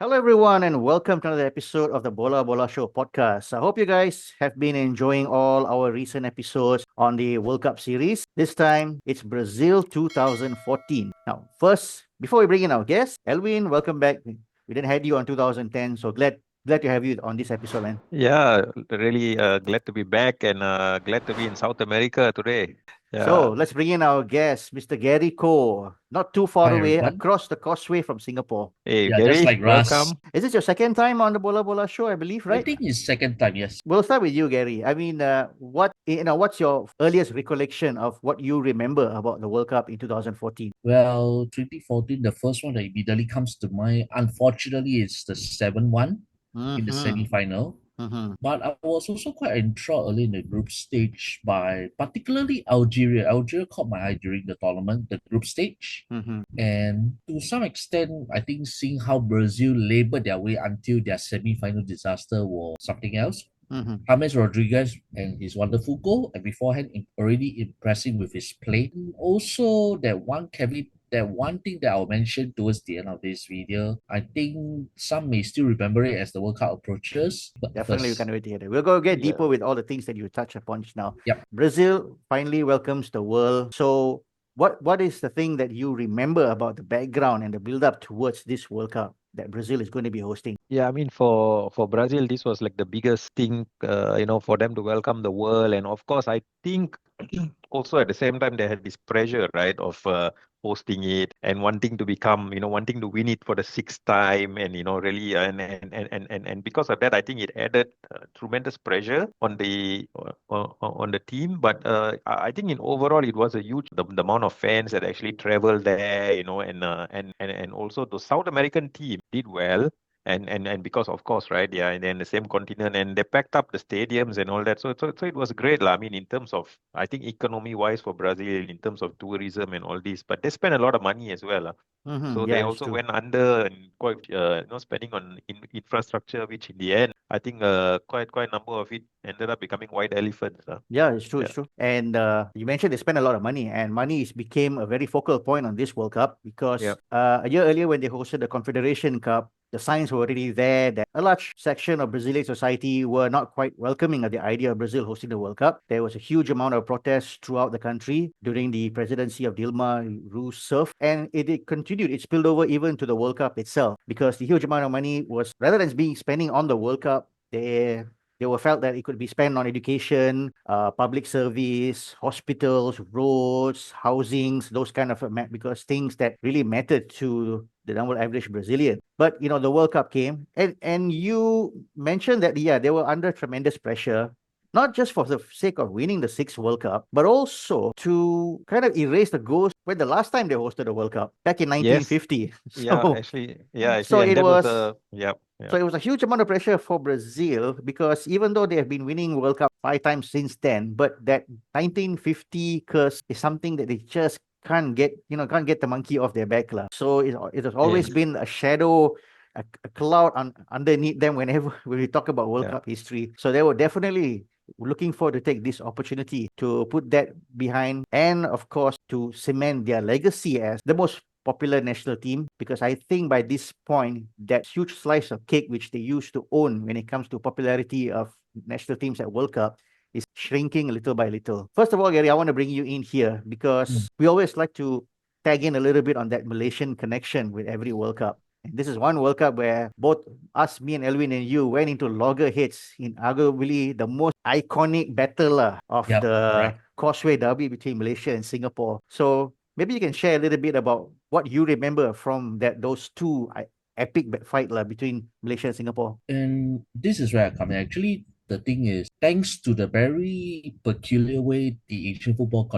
Hello, everyone, and welcome to another episode of the Bola Bola Show podcast. I hope you guys have been enjoying all our recent episodes on the World Cup series. This time, it's Brazil 2014. Now, first, before we bring in our guest, Elwin, welcome back. We didn't have you on 2010, so glad to have you on this episode, man. Yeah, really glad to be back and glad to be in South America today. So Yeah. let's bring in our guest, Mr. Gary Koh, not too far Hi away, everyone. across the Causeway from Singapore. Hey, Yeah, just Gary, like Russ. welcome. Is this your second time on the Bola Bola Show, I believe, I right? think it's second time, yes. We'll start with you, Gary. I mean, what's your earliest recollection of what you remember about the World Cup in 2014? Well, 2014, the first one that immediately comes to mind, unfortunately, is the 7-1 in the Mm-hmm. semi-final. Mm-hmm. But I was also quite enthralled early in the group stage by particularly Algeria. Algeria caught my eye during the tournament, the group stage. Mm-hmm. And to some extent, I think seeing how Brazil labored their way until their semi-final disaster was something else. Mm-hmm. James Rodríguez and his wonderful goal, and beforehand already impressing with his play. Also, that one thing that I'll mention towards the end of this video, I think some may still remember it as the World Cup approaches. But Definitely, we first, can't wait to hear that. We'll go get Yeah. deeper with all the things that you touched upon just now. yep. Brazil finally welcomes the world. So, what is the thing that you remember about the background and the build-up towards this World Cup that Brazil is going to be hosting? Yeah, I mean for Brazil, this was like the biggest thing, for them to welcome the world. And of course, I think also at the same time they had this pressure, right, of hosting it and wanting to become, wanting to win it for the sixth time, and really, and because of that, I think it added tremendous pressure on the team. But I think in overall, it was a huge the amount of fans that actually traveled there, and also the South American team did well. And because of course, right, yeah, and then the same continent, and they packed up the stadiums and all that, so it was great lah. I mean, in terms of, I think, economy wise for Brazil, in terms of tourism and all this, but they spent a lot of money as well, Mm-hmm. so they Yeah, it's also true. went under and quite spending on infrastructure, which in the end, I think quite a number of it ended up becoming white elephants. Yeah, it's true. Yeah. It's true. And you mentioned they spent a lot of money, and became a very focal point on this World Cup Yeah. because a year earlier, when they hosted the Confederation Cup, the signs were already there that a large section of Brazilian society were not quite welcoming of the idea of Brazil hosting the World Cup. There was a huge amount of protests throughout the country during the presidency of Dilma Rousseff, and it continued. It spilled over even to the World Cup itself because the huge amount of money was, rather than being spending on the World Cup, they were felt that it could be spent on education, public service, hospitals, roads, housings, those kind of because things that really mattered to the normal average Brazilian. But the World Cup came, and you mentioned that they were under tremendous pressure, not just for the sake of winning the sixth World Cup, but also to kind of erase the ghost when the last time they hosted the World Cup back in Yes. 1950. Yeah. So, Actually, so and it that was was the yeah. Yeah. so it was a huge amount of pressure for Brazil because even though they have been winning World Cup 5 times since then, but that 1950 curse is something that they just can't get the monkey off their back. Lah. So it has always Yes. been a shadow, a cloud underneath them whenever when we talk about World Yeah. Cup history. So they were definitely looking forward to take this opportunity to put that behind and of course to cement their legacy as the most popular national team, because I think by this point that huge slice of cake which they used to own when it comes to popularity of national teams at World Cup is shrinking little by little. First of all, Gary, I want to bring you in here because we always like to tag in a little bit on that Malaysian connection with every World Cup. And this is one World Cup where both us, me and Elwin and you went into loggerheads in arguably the most iconic battle of Yep, the correct. Causeway Derby between Malaysia and Singapore. So maybe you can share a little bit about what you remember from those two epic fight between Malaysia and Singapore. And this is where I come in. Actually, the thing is, thanks to the very peculiar way the Asian Football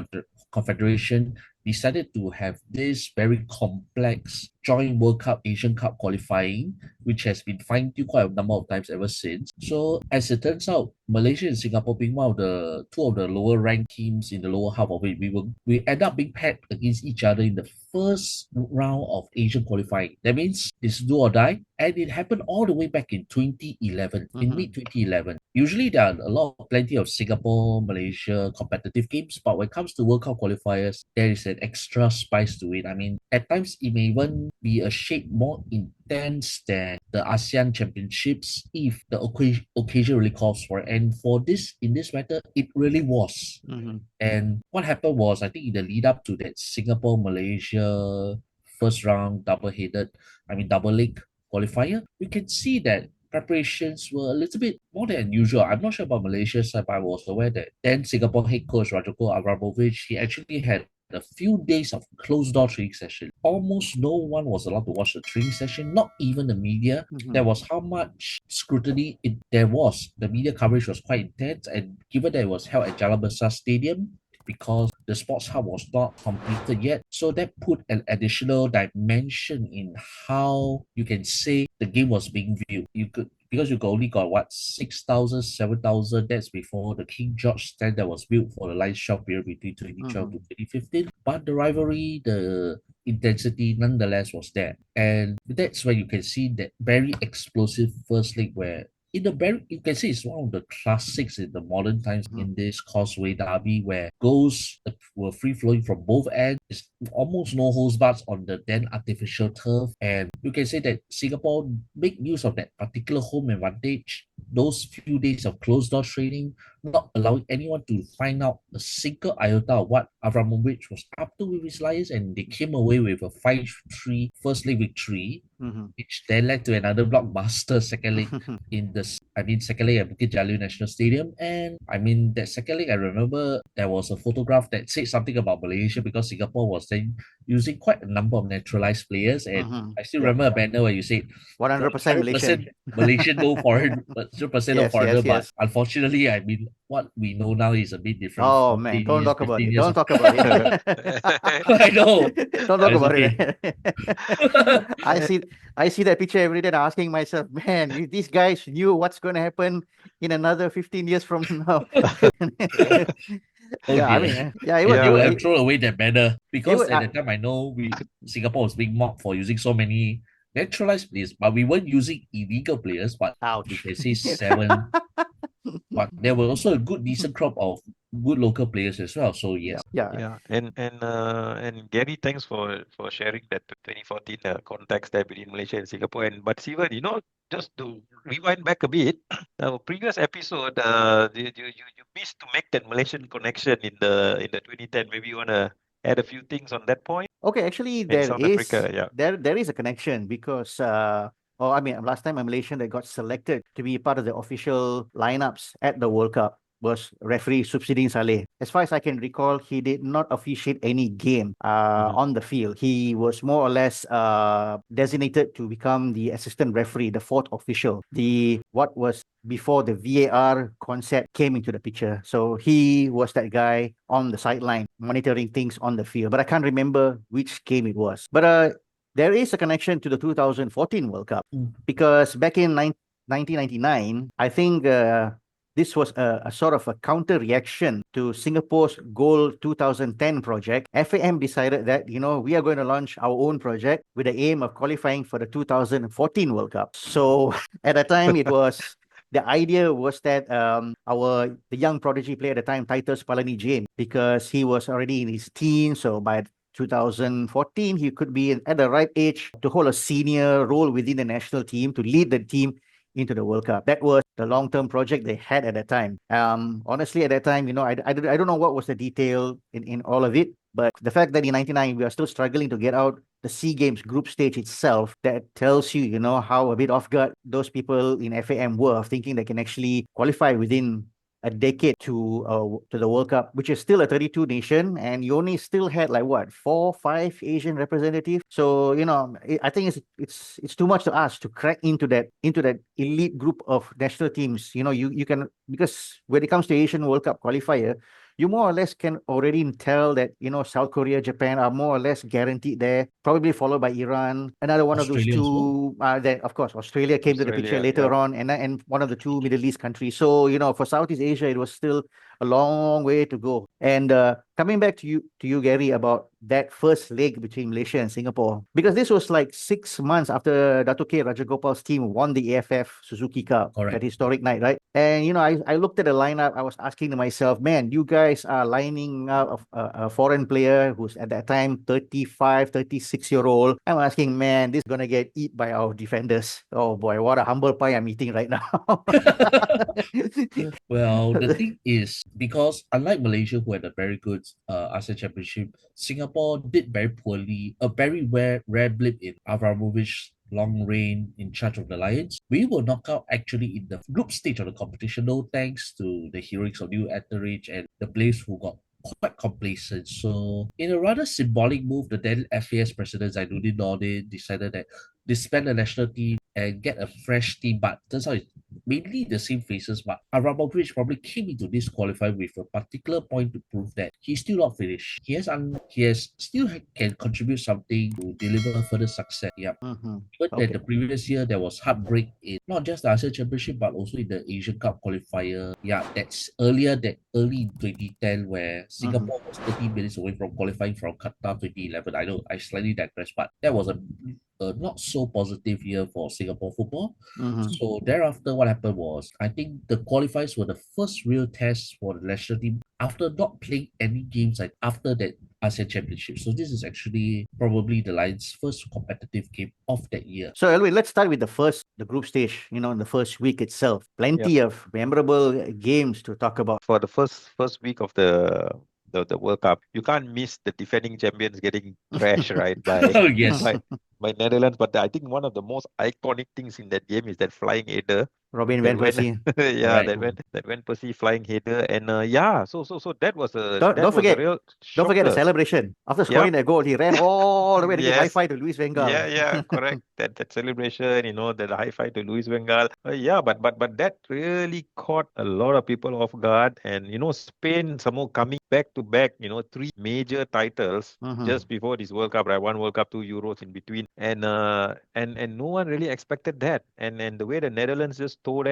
Confederation decided to have this very complex joint World Cup, Asian Cup qualifying, which has been fine-tuned quite a number of times ever since. So as it turns out, Malaysia and Singapore being one of the two of the lower ranked teams in the lower half of it, we end up being paired against each other in the first round of Asian qualifying. That means it's do or die. And it happened all the way back in 2011, in mid 2011. Usually there are plenty of Singapore, Malaysia competitive games, but when it comes to World Cup qualifiers, there is an extra spice to it. I mean, at times it may even be a shade more intense than the ASEAN Championships if the occasion really calls for it. And for this, in this matter, it really was. And what happened was, I think in the lead up to that Singapore-Malaysia first round double leg qualifier, we can see that preparations were a little bit more than usual. I'm not sure about Malaysia's side, but I was aware that then Singapore head coach Rajko Abramovich, he actually had a few days of closed door training session. Almost no one was allowed to watch the training session, not even the media. There was how much scrutiny there was. The media coverage was quite intense, and given that it was held at Jalan Besar Stadium, because the sports hub was not completed yet. So that put an additional dimension in how you can say the game was being viewed. Because you only got 6,000, 7,000, that's before the King George stand that was built for the Lions Shock period between 2012 to 2015. But the rivalry, the intensity nonetheless was there. And that's where you can see that very explosive first leg where you can say it's one of the classics in the modern times in this Causeway derby where goals were free flowing from both ends. It's almost no holds barred on the then artificial turf, and you can say that Singapore make use of that particular home advantage. Those few days of closed door training, not allowing anyone to find out a single iota of what Abramovich was up to with his Lions, and they came away with a 5-3 first leg victory, which then led to another blockbuster second leg second leg at Bukit Jalil National Stadium. And that second leg, I remember there was a photograph that said something about Malaysia because Singapore was then using quite a number of naturalized players. And I still remember a banner where you said 100% Malaysian. Malaysian, no foreign, 0% no foreigner. But unfortunately, what we know now is a bit different. Oh man, don't talk about it. Don't talk about it. I know. Don't talk about it. I see that picture every day and asking myself, man, these guys knew what's going to happen in another 15 years from now. They would have thrown away that banner because at the time I know Singapore was being mocked for using so many naturalized players, but we weren't using illegal players. But you can say 7. But there was also a decent crop of good local players as well. So yes. Yeah. And Gary, thanks for sharing that 2014 context there between Malaysia and Singapore. But Steven, just to rewind back a bit, our previous episode, you missed to make that Malaysian connection in the 2010. Maybe you want to add a few things on that point? Okay, actually there is a connection because last time a Malaysian that got selected to be part of the official lineups at the World Cup was referee Subsidin Saleh. As far as I can recall, he did not officiate any game on the field. He was more or less designated to become the assistant referee, the fourth official. What was before the VAR concept came into the picture. So he was that guy on the sideline monitoring things on the field. But I can't remember which game it was. But there is a connection to the 2014 World Cup because back in 1999, I think this was a sort of a counter reaction to Singapore's Goal 2010 project. FAM decided that, we are going to launch our own project with the aim of qualifying for the 2014 World Cup. So at the time, the idea was that the young prodigy player at the time, Titus Palani James, because he was already in his teens, so by 2014, he could be at the right age to hold a senior role within the national team, to lead the team into the World Cup. That was the long-term project they had at that time. Honestly, at that time, I don't know what was the detail in all of it, but the fact that in 99, we are still struggling to get out the SEA Games group stage itself, that tells you, how a bit off guard those people in FAM were, thinking they can actually qualify within a decade to the World Cup, which is still a 32 nation, and you only still had 4-5 Asian representatives. So I think it's too much to ask to crack into that elite group of national teams. You can, because when it comes to Asian World Cup qualifier, you more or less can already tell that, South Korea, Japan are more or less guaranteed there, probably followed by Iran. Another one Australia of those two, then of course, Australia came to the picture later on, and one of the two Middle East countries. So, for Southeast Asia, it was still a long way to go. And coming back to you, Gary, about that first leg between Malaysia and Singapore, because this was like 6 months after Dato' K. Rajagopal's team won the AFF Suzuki Cup, Correct. that historic night, right? And I looked at the lineup. I was asking to myself, man, you guys are lining up a foreign player who's at that time 35, 36-year-old. I'm asking, man, this is gonna get eat by our defenders. Oh boy, what a humble pie I'm eating right now. Well, the thing is, because unlike Malaysia, who had a very good ASEAN Championship, Singapore did very poorly. A very rare blip in Avramovic's long reign in charge of the Lions. We were knocked out actually in the group stage of the competition, no thanks to the heroics of New Etheridge and the players who got quite complacent. So, in a rather symbolic move, the then FAS president Zainuddin Nordin decided that disband the national team and get a fresh team, but turns out it's mainly the same faces. But Abramovich probably came into this qualifier with a particular point to prove that he's still not finished. He has still can contribute something to deliver further success. Yeah. Mhm. But Okay. then the previous year there was heartbreak in not just the ASEAN Championship but also in the Asian Cup qualifier. Yeah, that's early in 2010 where Singapore was 30 minutes away from qualifying from Qatar 2011. I know I slightly digress, but that was a not so positive year for Singapore football. Mhm. So thereafter, what happened was, I think the qualifiers were the first real test for the national team after not playing any games like after that ASEAN Championship. So this is actually probably the Lions' first competitive game of that year. So, Elwin, let's start with the group stage, in the first week itself. Plenty of memorable games to talk about. For the first week of the World Cup, you can't miss the defending champions getting thrashed, right, by Oh, yes. by Netherlands. But I think one of the most iconic things in that game is that flying header. Robin That Van went, Persie. yeah, Correct. that went Percy flying header, and yeah, so that was a Don't, that don't was a forget, real don't forget the shocker. celebration. After Yeah, scoring that goal, he ran all the way to give high yes, five to Luis Van Gaal. yeah, correct. That celebration, that high five to Luis Van Gaal. Yeah, but that really caught a lot of people off guard, and Spain somehow coming back to back, three major titles Mhm. just before this World Cup, right? One World Cup, two Euros in between, and no one really expected that, and the way the Netherlands just tore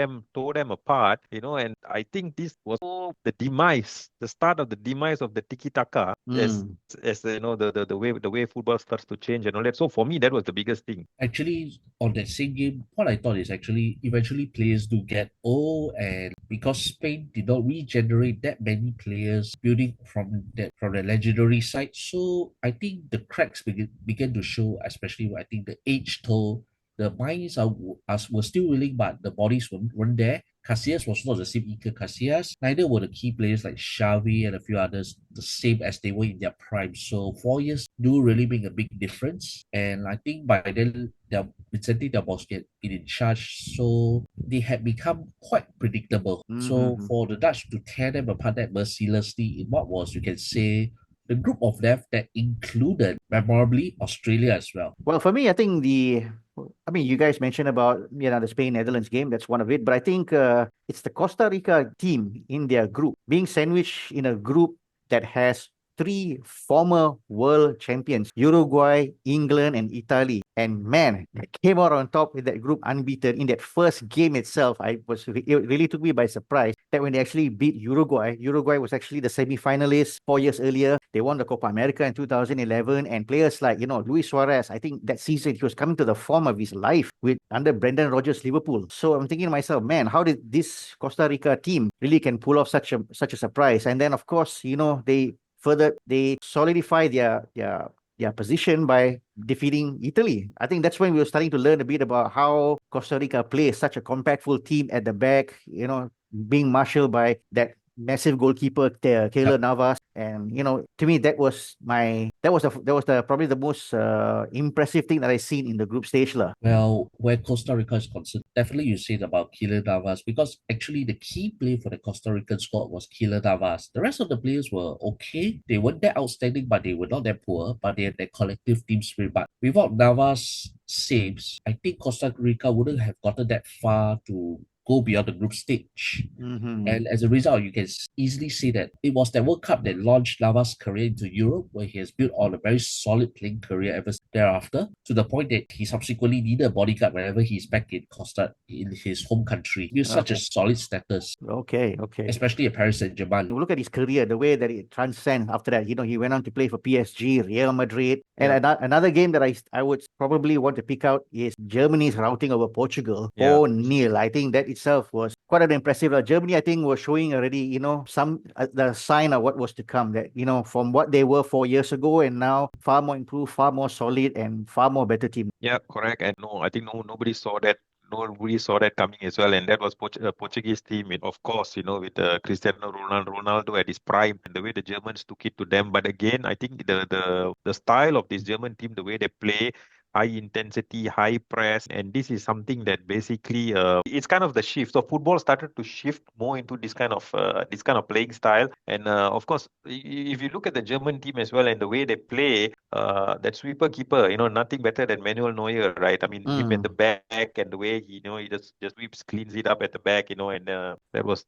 them apart, and I think this was the start of the demise of the tiki taka Mm. as the way football starts to change and all that. So for me, that was the biggest thing. Actually, on that same game, what I thought is actually eventually players do get old, and because Spain did not regenerate that many players building from the legendary side, so I think the cracks began to show, especially I think the age toll. The minds were still willing, but the bodies weren't there. Casillas was not the same Iker Casillas. Neither were the key players like Xavi and a few others the same as they were in their prime. So 4 years do really make a big difference. And I think by then Vicente Del Bosque had been in charge, so they had become quite predictable. So Mhm. for the Dutch to tear them apart that mercilessly in what was, you can say, the group of death that included memorably Australia as well. Well, for me, I think you guys mentioned about the Spain-Netherlands game. That's one of it. But I think it's the Costa Rica team in their group being sandwiched in a group that has three former world champions: Uruguay, England, and Italy. And man, they came out on top with that group unbeaten in that first game itself. It really took me by surprise that when they actually beat Uruguay was actually the semi-finalists 4 years earlier. They won the Copa America in 2011, and players like Luis Suarez. I think that season he was coming to the form of his life with under Brendan Rodgers' Liverpool. So I'm thinking to myself, man, how did this Costa Rica team really can pull off such a surprise? And then of course, they solidify their position by defeating Italy. I think that's when we were starting to learn a bit about how Costa Rica plays such a compactful team at the back, being marshaled by that massive goalkeeper Keylor Navas. And to me that was probably the most impressive thing that I seen in the group stage lah. Well, where Costa Rica is concerned, definitely you said about Keylor Navas because actually the key play for the Costa Rican squad was Keylor Navas. The rest of the players were okay. They weren't that outstanding, but they were not that poor. But they had that collective team spirit. But without Navas' saves, I think Costa Rica wouldn't have gotten that far to go beyond the group stage. Mm-hmm. And as a result, you can easily see that it was that World Cup that launched Navas' career into Europe, where he has built on a very solid playing career ever since. thereafter, to the point that he subsequently needed a bodyguard whenever he's back in Costa, in his home country. He was such a Okay. solid status, Okay. especially at Paris Saint-Germain. You look at his career, the way that it transcends after that. He went on to play for PSG, Real Madrid. And another game that I would probably want to pick out is Germany's routing over Portugal. Yeah. 4-0. I think that itself was quite an impressive. Germany, I think, was showing already, some the sign of what was to come. That, from what they were 4 years ago and now far more improved, far more solid, and far more better team. Yeah, correct. And no, I think nobody saw that. Nobody saw that coming as well, and that was Portuguese team. Of course, with Cristiano Ronaldo at his prime, and the way the Germans took it to them. But again, I think the style of this German team, the way they play, high intensity, high press, and this is something that basically it's kind of the shift. So football started to shift more into this kind of playing style. And of course, if you look at the German team as well and the way they play, that sweeper keeper, nothing better than Manuel Neuer, right? I mean, him at the back and the way he just sweeps, cleans it up at the back, and that was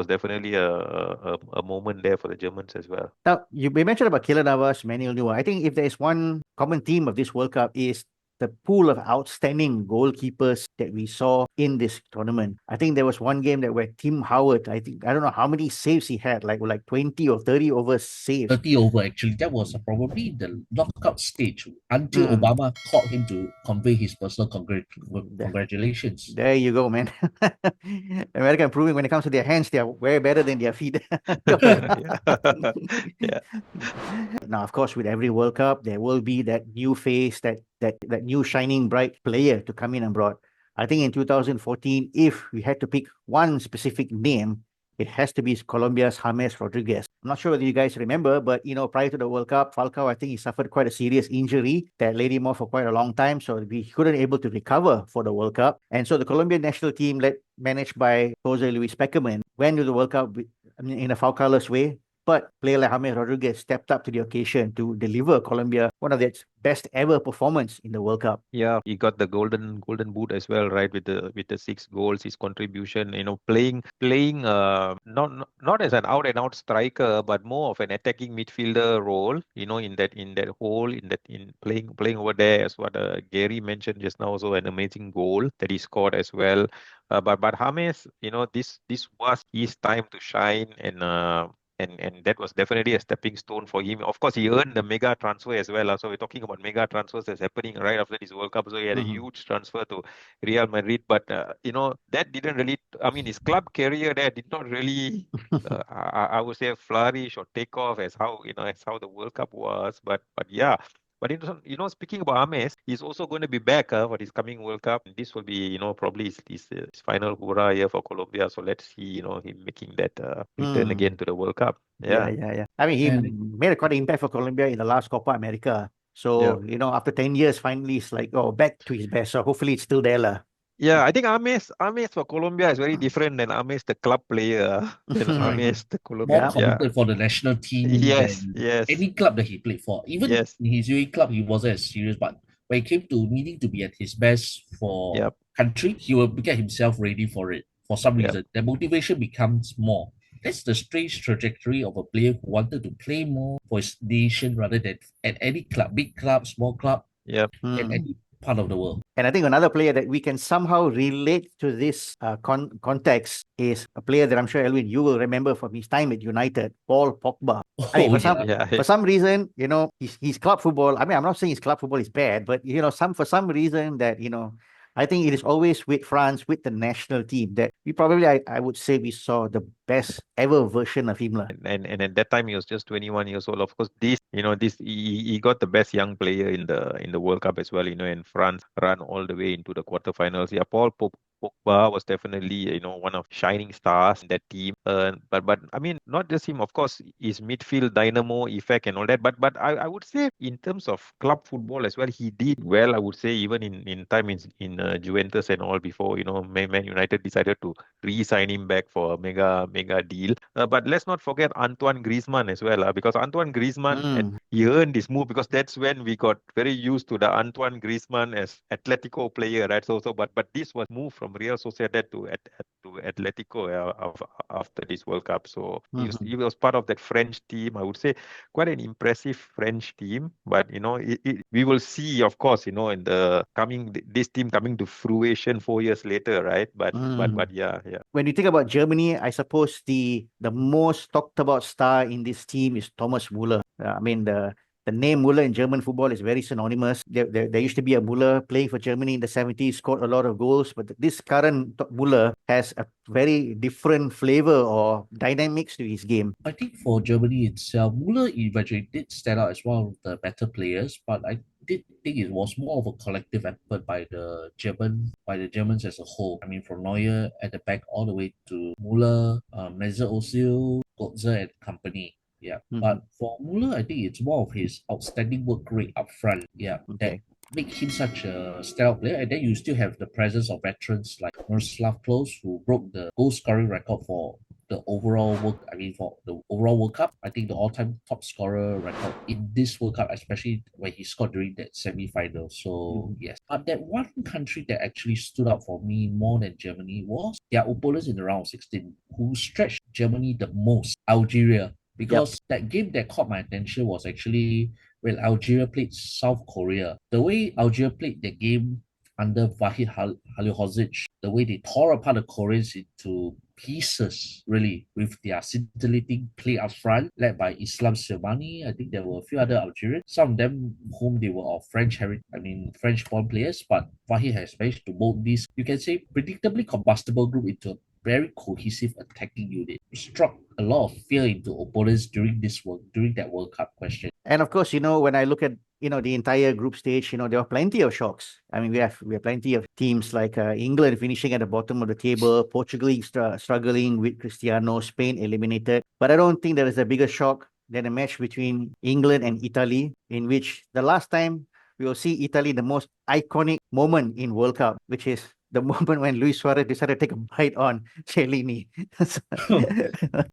definitely a moment there for the Germans as well. Now, you mentioned about Keylor Navas, Manuel Neuer. I think if there is one common theme of this World Cup is the pool of outstanding goalkeepers that we saw in this tournament. I think there was one game where Tim Howard, I don't know how many saves he had, like 20 or 30 over saves. 30 over, actually. That was probably the knockout stage until Obama called him to convey his personal congratulations. There you go, man. America proving when it comes to their hands, they are way better than their feet. Yeah. Now, of course, with every World Cup, there will be that new face, that new shining bright player to come in abroad. I think in 2014, if we had to pick one specific name, it has to be Colombia's James Rodríguez. I'm not sure whether you guys remember, but prior to the World Cup, Falcao, I think he suffered quite a serious injury that laid him off for quite a long time, so we couldn't able to recover for the World Cup. And so the Colombian national team, managed by Jose Luis Peckerman, went to the World Cup in a Falcao's way. But player like James Rodríguez stepped up to the occasion to deliver Colombia one of its best ever performance in the World Cup. Yeah, he got the golden boot as well, right? With the 6 goals, his contribution, playing not as an out and out striker, but more of an attacking midfielder role, in that hole, in playing over there, as what Gary mentioned just now. Also an amazing goal that he scored as well. But James, this was his time to shine, and that was definitely a stepping stone for him. Of course, he earned the mega transfer as well. So we're talking about mega transfers that's happening right after this World Cup. So he had a huge transfer to Real Madrid. But, that didn't really, his club career there did not really, I would say, flourish or take off as how the World Cup was. But yeah. But speaking about James, he's also going to be back for this coming World Cup. This will be, probably his final hurrah year for Colombia. So let's see, him making that return again to the World Cup. Yeah. I mean, he made quite an impact for Colombia in the last Copa America. So, after 10 years, finally, it's like, back to his best. So hopefully it's still there, lah. Yeah, I think James for Colombia is very different than James the club player. Than James the Colombia. More committed for the national team than any club that he played for. Even in his UAE club, he wasn't as serious, but when it came to needing to be at his best for country, he will get himself ready for it. For some reason, the motivation becomes more. That's the strange trajectory of a player who wanted to play more for his nation rather than at any club, big club, small club, at any part of the world. And I think another player that we can somehow relate to this context is a player that I'm sure, Elwin, you will remember from his time at United, Paul Pogba. For some reason, his club football, I'm not saying his club football is bad, but, for some reason that, I think it is always with France, with the national team, that we probably, I would say, we saw the best ever version of him. And at that time, he was just 21 years old. Of course, he got the best young player in the World Cup as well, and France ran all the way into the quarterfinals. Yeah, Paul Pogba was definitely, one of shining stars in that team. But I mean, not just him, of course, his midfield dynamo effect and all that. But I would say in terms of club football as well, he did well. I would say even in time in Juventus and all before, Man United decided to re-sign him back for a mega deal. But let's not forget Antoine Griezmann as well, because Antoine Griezmann, he earned this move because that's when we got very used to the Antoine Griezmann as Atletico player, right? But this was moved from Real Sociedad to Atletico after this World Cup. So he was part of that French team. I would say quite an impressive French team. But we will see, of course, in the this team coming to fruition 4 years later, right? But yeah. When you think about Germany, I suppose the most talked about star in this team is Thomas Müller. I mean, the name Müller in German football is very synonymous. There used to be a Müller playing for Germany in the 70s, scored a lot of goals, but this current Müller has a very different flavor or dynamics to his game. I think for Germany itself, Müller eventually did stand out as one of the better players, but I did think it was more of a collective effort by the Germans as a whole. I mean, from Neuer at the back all the way to Müller, Mesut Ozil, Götze and company. Yeah, but for Müller, I think it's more of his outstanding work rate up front. Yeah, that make him such a stellar player. And then you still have the presence of veterans like Miroslav Klose, who broke the goal scoring record for the overall World Cup. I think the all-time top scorer record in this World Cup, especially when he scored during that semi-final. So yes, but that one country that actually stood out for me more than Germany was their opponents in the round of 16, who stretched Germany the most, Algeria. Because that game that caught my attention was actually when Algeria played South Korea. The way Algeria played the game under Vahid Halilhodzic, the way they tore apart the Koreans into pieces, really, with their scintillating play up front, led by Islam Slimani. I think there were a few other Algerians, some of them whom they were of French-born players, but Vahid has managed to mold this, you can say, predictably combustible group into a very cohesive attacking unit. Struck a lot of fear into opponents during that World Cup question. And of course, when I look at the entire group stage, there are plenty of shocks. I mean, we have plenty of teams like England finishing at the bottom of the table, Portugal struggling with Cristiano, Spain eliminated. But I don't think there is a bigger shock than a match between England and Italy, in which the last time we will see Italy, the most iconic moment in World Cup, which is the moment when Luis Suarez decided to take a bite on Cellini.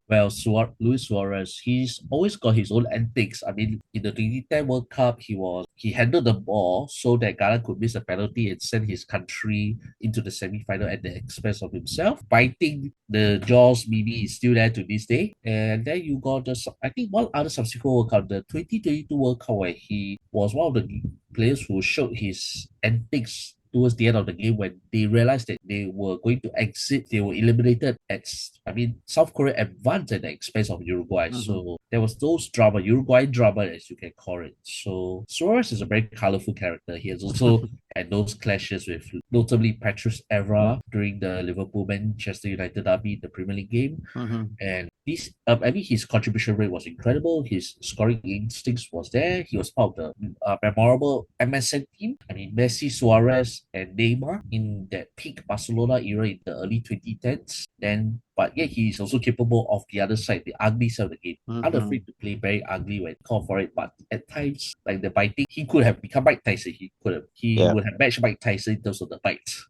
Well, Luis Suarez, he's always got his own antics. I mean, in the 2010 World Cup, he handled the ball so that Ghana could miss a penalty and send his country into the semi-final at the expense of himself. Biting the jaws, Mimi is still there to this day. And then you got I think one other subsequent World Cup, the 2022 World Cup, where he was one of the players who showed his antics towards the end of the game when they realized that they were going to exit. They were eliminated South Korea advanced at the expense of Uruguay. So there was those Uruguay drama, as you can call it. So Suarez is a very colorful character. He has also had those clashes with notably Patrice Evra during the Liverpool-Manchester United derby, the Premier League game. And his contribution rate was incredible. His scoring instincts was there. He was part of the memorable MSN team. I mean, Messi, Suarez, and Neymar in that peak Barcelona era in the early 2010s. But yet he is also capable of the other side, the ugly side of the game. Unafraid to play very ugly when called for it. But at times, like the biting, he could have become Mike Tyson. He would have matched Mike Tyson in terms of the bites.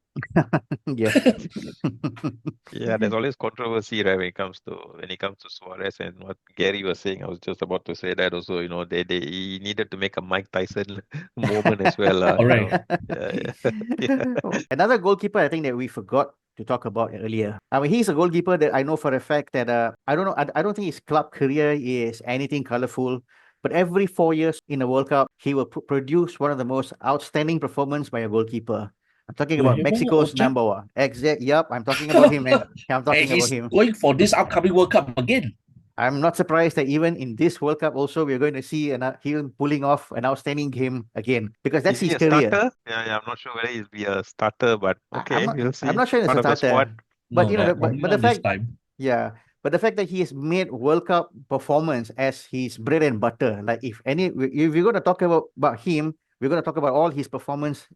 Yeah. Yeah, there's always controversy, right, when it comes to Suarez, and what Gary was saying. I was just about to say that also. He needed to make a Mike Tyson moment as well. Correct. Another goalkeeper I think that we forgot to talk about earlier. I mean, he's a goalkeeper that I know for a fact that I don't think his club career is anything colorful. But every 4 years in a World Cup, he will produce one of the most outstanding performances by a goalkeeper. I'm talking about Mexico's Ochoa? number one. Yep, I'm talking about him, man. I'm talking And about he's him. going for this upcoming World Cup again. I'm not surprised that even in this World Cup also, we're going to see him pulling off an outstanding game again, because that's Is he his a career. starter? Yeah, I'm not sure whether he'll be a starter, but okay, we'll see. I'm not sure he's Part a of the starter. squad. But Probably but not the this fact, time. yeah, but the fact that he has made World Cup performance as his bread and butter, like if we're going to talk about him, we're going to talk about all his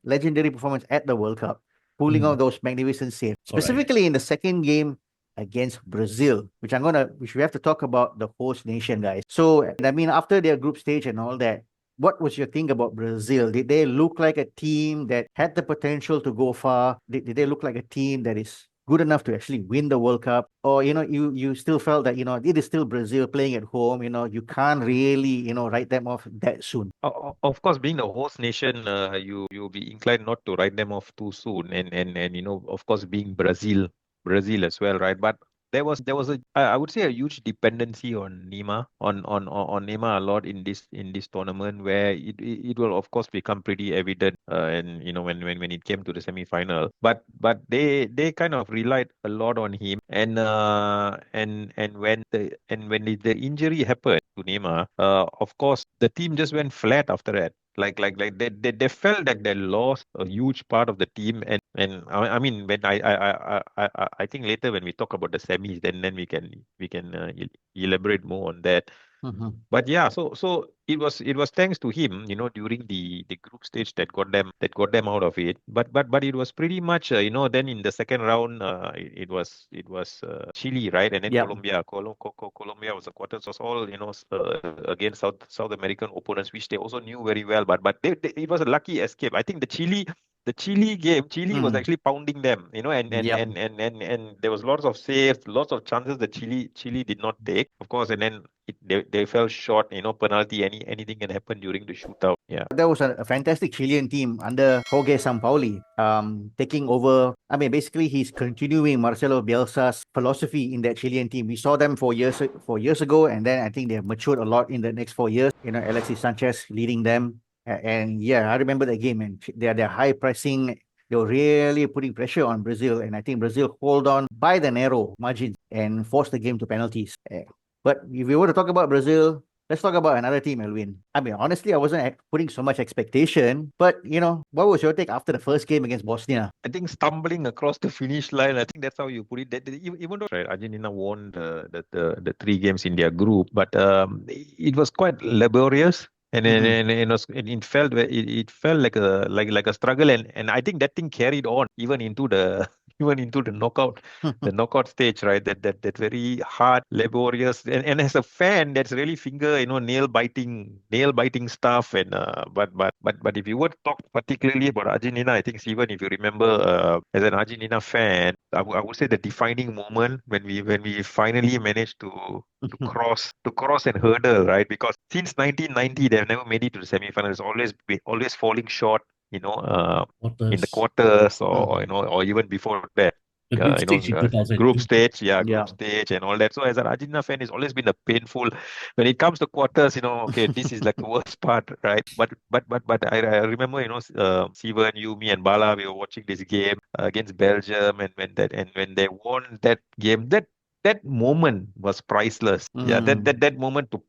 legendary performance at the World Cup, pulling out those magnificent saves. Specifically in the second game against Brazil, which we have to talk about the host nation, guys. So, I mean, after their group stage and all that, what was your thing about Brazil? Did they look like a team that had the potential to go far? Did they look like a team that is good enough to actually win the World Cup? Or, you still felt that, it is still Brazil playing at home, you can't really, write them off that soon? Of course, being the host nation, you'll be inclined not to write them off too soon, and of course, being Brazil as well, right? But there was I would say a huge dependency on Neymar, on Neymar a lot in this tournament, where it will of course become pretty evident, and when it came to the semi-final. But they kind of relied a lot on him, and when the injury happened to Neymar, of course the team just went flat after that. Like they felt like they lost a huge part of the team, and I mean, when I think later when we talk about the semis, then we can elaborate more on that. Mhm. But yeah, so it was thanks to him, during the group stage that got them out of it. But it was pretty much, then in the second round, it was Chile, right, and then Yep. Colombia. Colombia was the quarters, was all against South American opponents, which they also knew very well. But it was a lucky escape. I think the Chile game, Chile was Mm. actually pounding them, Yep. and there was lots of saves, lots of chances that Chile did not take, of course, and then they fell short, penalty, anything can happen during the shootout. Yeah. That was a fantastic Chilean team under Jorge Sampaoli, taking over. I mean, basically, he's continuing Marcelo Bielsa's philosophy in that Chilean team. We saw them 4 years ago, and then I think they have matured a lot in the next 4 years. Alexis Sanchez leading them, and yeah, I remember that game, and they're high pressing. They were really putting pressure on Brazil, and I think Brazil hold on by the narrow margins and forced the game to penalties. But if we were to talk about Brazil, let's talk about another team, Elwin. I mean, honestly, I wasn't putting so much expectation, but what was your take after the first game against Bosnia? I think stumbling across the finish line, I think that's how you put it. Even though, right, Argentina won the three games in their group, but it was quite laborious. And then Mhm. and it felt like a struggle, and I think that thing carried on even into the even into the knockout stage, right? That very hard, laborious, and as a fan, that's really nail biting stuff. And but if you were to talk particularly about Argentina, I think, Steven, if you remember, as an Argentina fan, I would say the defining moment when we finally managed to cross and hurdle, right? Because since 1990, they've never made it to the semifinals. Always falling short, in the Quarters. quarters, or Mhm. or even before that. The group stage in Group 2002. stage, yeah, Yeah. group stage and all that. So as an Argentina fan, it's always been a painful when it comes to quarters. Okay, this is like the worst part, right? But I remember, Steven, you, me, and Bala, we were watching this game against Belgium, and when they won that game, that moment was priceless. Yeah, that moment to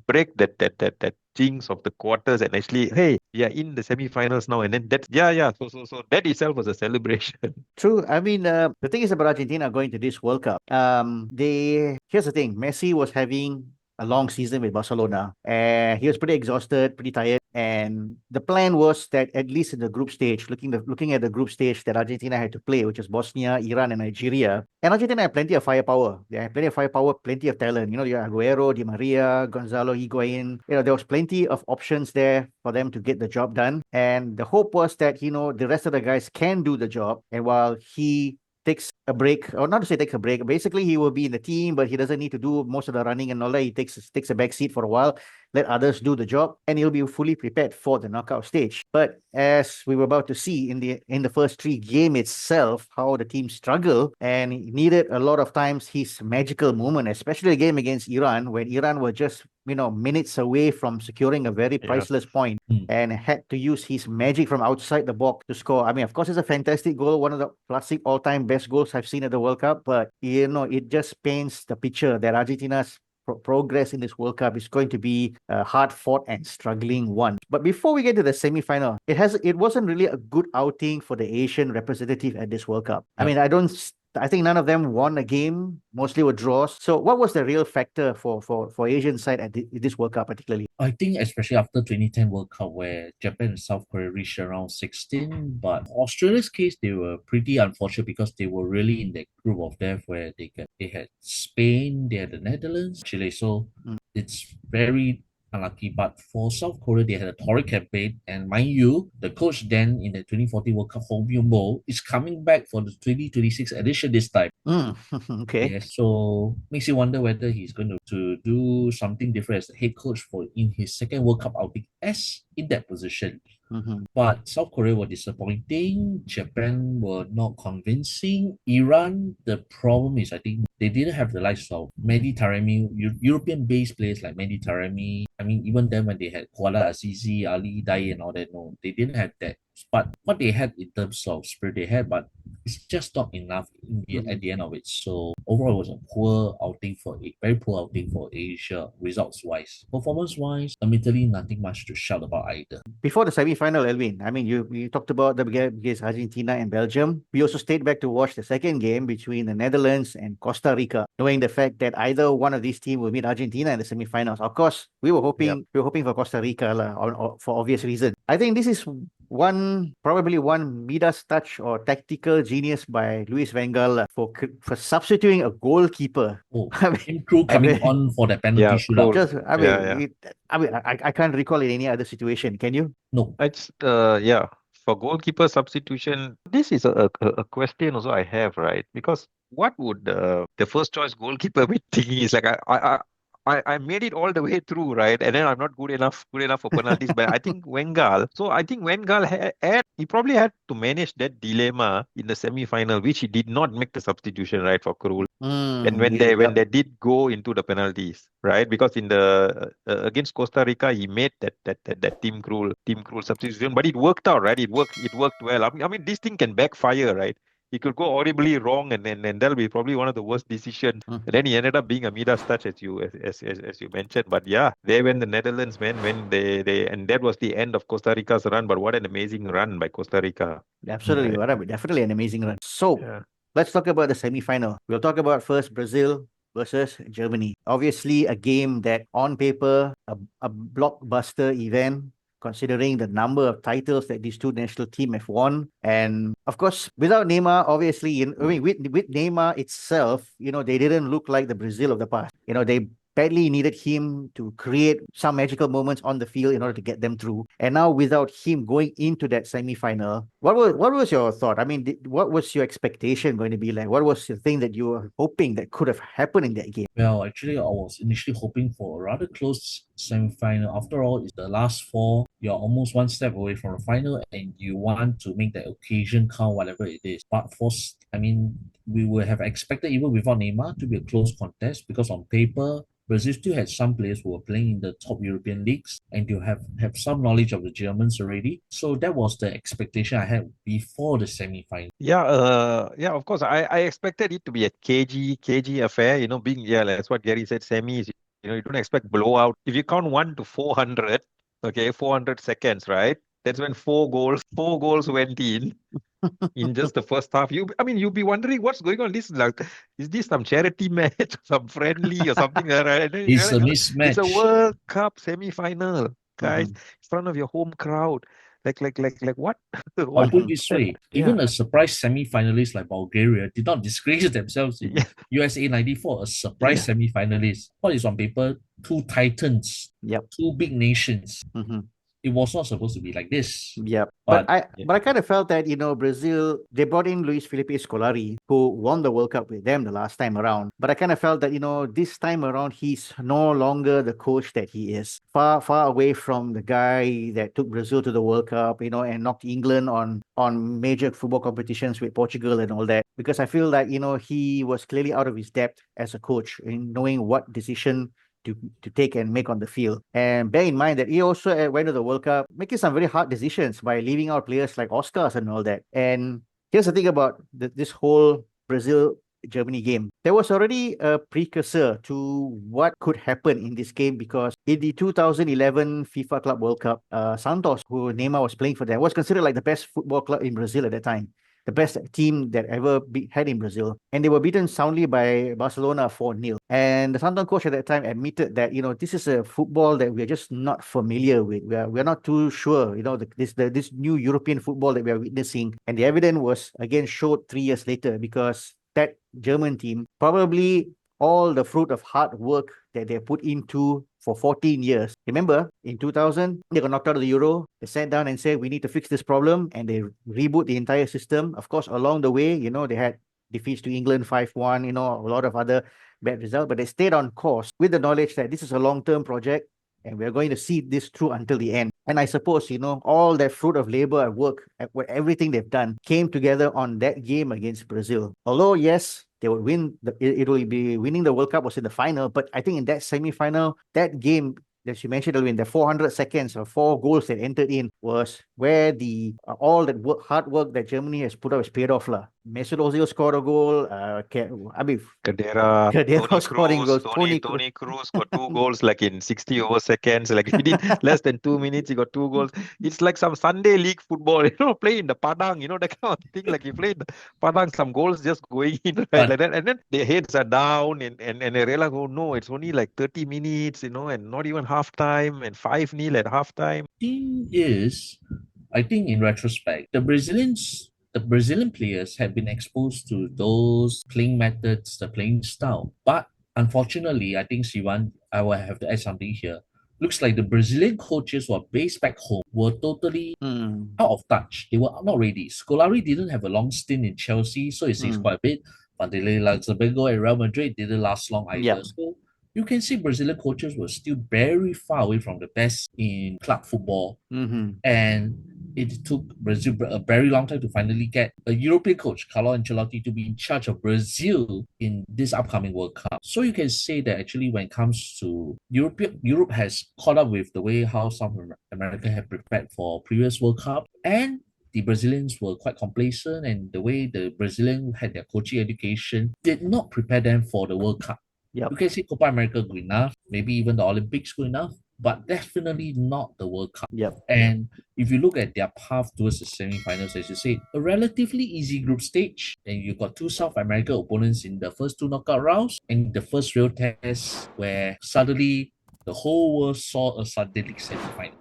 break that jinx of the quarters, and actually, hey, we are in the semi-finals now, and then that's, yeah. So that itself was a celebration. True. I mean, the thing is about Argentina going to this World Cup. Here's the thing. Messi was having a long season with Barcelona, and he was pretty exhausted, pretty tired. And the plan was that at least in the group stage, looking at the group stage that Argentina had to play, which is Bosnia, Iran, and Nigeria. And Argentina had plenty of firepower. They had plenty of firepower, plenty of talent. You had Aguero, Di Maria, Gonzalo Higuain. There was plenty of options there for them to get the job done. And the hope was that, the rest of the guys can do the job. And while he takes a break, or not to say takes a break, basically he will be in the team, but he doesn't need to do most of the running and all that. He takes a back seat for a while, let others do the job, and he'll be fully prepared for the knockout stage. But as we were about to see in the first three game itself, how the team struggled and he needed a lot of times his magical moment, especially the game against Iran, when Iran were just minutes away from securing a very Yeah. priceless point, Mm. and had to use his magic from outside the box to score. I mean, of course, it's a fantastic goal, one of the classic all-time best goals I've seen at the World Cup, but it just paints the picture that Argentina's progress in this World Cup is going to be a hard-fought and struggling one. But before we get to the semi-final, it wasn't really a good outing for the Asian representative at this World Cup. I Yep. mean, I think none of them won a game. Mostly were draws. So, what was the real factor for Asian side at this World Cup particularly? I think especially after 2010 World Cup where Japan and South Korea reached around 16, but Australia's case they were pretty unfortunate because they were really in that group of death where they had Spain, they had the Netherlands, Chile. So Mm. it's very unlucky. But for South Korea, they had a torrid campaign. And mind you, the coach then in the 2014 World Cup, Hong Byung-mo, is coming back for the 2026 edition this time. Okay. Yes, so makes you wonder whether he's going to do something different as the head coach for in his second World Cup outing as in that position. But South Korea were disappointing. Japan were not convincing. Iran, the problem is I think they didn't have the likes of Mehdi Taremi, European-based players like Mehdi Taremi. I mean, even then when they had Kuala Azizi, Ali Dai and all that, no, they didn't have that. But what they had in terms of spirit they had, but it's just not enough at the end of it. So overall, it was a very poor outing for Asia results-wise. Performance-wise, admittedly, nothing much to shout about either. Before the semi-final, Elvin, I mean, you talked about the game against Argentina and Belgium. We also stayed back to watch the second game between the Netherlands and Costa Rica, knowing the fact that either one of these teams will meet Argentina in the semi-finals. Of course, we were hoping for Costa Rica for obvious reasons. I think this is probably one Midas touch or tactical genius by Luis Van Gaal for substituting a goalkeeper. Oh, I mean, same crew coming on for the penalty shootout. just, I can't recall in any other situation. Can you? No. It's for goalkeeper substitution. This is a question also I have, right? Because what would the first choice goalkeeper be thinking? Is like I made it all the way through, right? And then I'm not good enough for penalties. But I think Van Gaal he probably had to manage that dilemma in the semi-final, which he did not make the substitution, right, for Krul. And when they did go into the penalties, right? Because in the against Costa Rica, he made that team Krul substitution, but it worked out, right? It worked well. I mean, this thing can backfire, right? It could go horribly wrong, and that'll be probably one of the worst decisions. And then he ended up being a Midas touch, as you mentioned. But yeah, they went the Netherlands, man. When they and that was the end of Costa Rica's run. But what an amazing run by Costa Rica! Absolutely, definitely an amazing run. So let's talk about the semi-final. We'll talk about first Brazil versus Germany. Obviously, a game that on paper, a blockbuster event, considering the number of titles that these two national teams have won. And of course, without Neymar, obviously, with Neymar itself, they didn't look like the Brazil of the past. They badly needed him to create some magical moments on the field in order to get them through. And now without him going into that semi-final, what was your thought? I mean, what was your expectation going to be like? What was the thing that you were hoping that could have happened in that game? Well, actually, I was initially hoping for a rather close semi-final. After all, it's the last four. You're almost one step away from the final, and you want to make the occasion count, whatever it is. But we would have expected, even without Neymar, to be a close contest, because on paper, Brazil still had some players who were playing in the top European leagues, and you have some knowledge of the Germans already. So that was the expectation I had before the semi-final. Yeah, of course. I expected it to be a KG affair. That's what Gary said. Semis, you don't expect blowout. If you count 1 to 400, 400 seconds, right? That's when four goals went in just the first half. You'll be wondering what's going on. Is this some charity match, some friendly or something? Right? It's a mismatch. It's a World Cup semi-final, guys, in front of your home crowd. Like what? I'll put it this way, even a surprise semi-finalist like Bulgaria did not disgrace themselves in USA 94, a surprise semi-finalist. What is on paper? Two titans, two big nations. It was not supposed to be like this. But I kind of felt that, Brazil, they brought in Luis Felipe Scolari, who won the World Cup with them the last time around. But I kind of felt that, this time around, he's no longer the coach that he is. Far, far away from the guy that took Brazil to the World Cup, and knocked England on major football competitions with Portugal and all that. Because I feel that, he was clearly out of his depth as a coach in knowing what decision to take and make on the field. And bear in mind that he also went to the World Cup making some very hard decisions by leaving out players like Oscars and all that. And here's the thing about this whole Brazil-Germany game. There was already a precursor to what could happen in this game, because in the 2011 FIFA Club World Cup, Santos, who Neymar was playing for them, was considered like the best football club in Brazil at that time. The best team that ever had in Brazil. And they were beaten soundly by Barcelona 4-0. And the Santon coach at that time admitted that, this is a football that we're just not familiar with. We're not too sure, this new European football that we are witnessing. And the evidence was, again, showed 3 years later, because that German team probably all the fruit of hard work that they put into for 14 years. Remember, in 2000, they got knocked out of the Euro. They sat down and said, we need to fix this problem, and they reboot the entire system. Of course, along the way, they had defeats to England 5-1, a lot of other bad results, but they stayed on course with the knowledge that this is a long-term project and we're going to see this through until the end. And I suppose, all that fruit of labor and work, everything they've done came together on that game against Brazil. Although, yes, they would win, it will be winning the World Cup was in the final, but I think in that semi-final, that game, as you mentioned, in the 400 seconds or 4 goals that entered in was where the all that hard work that Germany has put up is paid off. Mesut Ozil scored a goal. Kadira, Kadira scoring goals. Tony Cruz got 2 goals like in 60 over seconds. Like within less than 2 minutes, he got 2 goals. It's like some Sunday league football, play in the Padang, that kind of thing. Like you play in the Padang, some goals just going in, right? Like that. And then their heads are down and they realize, oh no, it's only like 30 minutes, and not even half time, and 5-0 at half time. Thing is, I think in retrospect, the Brazilian players have been exposed to those playing methods, the playing style. But unfortunately, I think Sivan, I will have to add something here. Looks like the Brazilian coaches who are based back home were totally out of touch. They were not ready. Scolari didn't have a long stint in Chelsea, so it says quite a bit. Vanderlei Luxemburgo at Real Madrid didn't last long either. Yep. So you can see Brazilian coaches were still very far away from the best in club football. And it took Brazil a very long time to finally get a European coach, Carlo Ancelotti, to be in charge of Brazil in this upcoming World Cup. So you can say that actually when it comes to Europe has caught up with the way how South America have prepared for previous World Cup, and the Brazilians were quite complacent, and the way the Brazilians had their coaching education did not prepare them for the World Cup. Yep. You can say Copa America good enough, maybe even the Olympics good enough, but definitely not the World Cup. Yep. And if you look at their path towards the semi-finals, as you say, a relatively easy group stage, and you got 2 South American opponents in the first 2 knockout rounds, and the first real test where suddenly the whole world saw a Sunday League semi-final.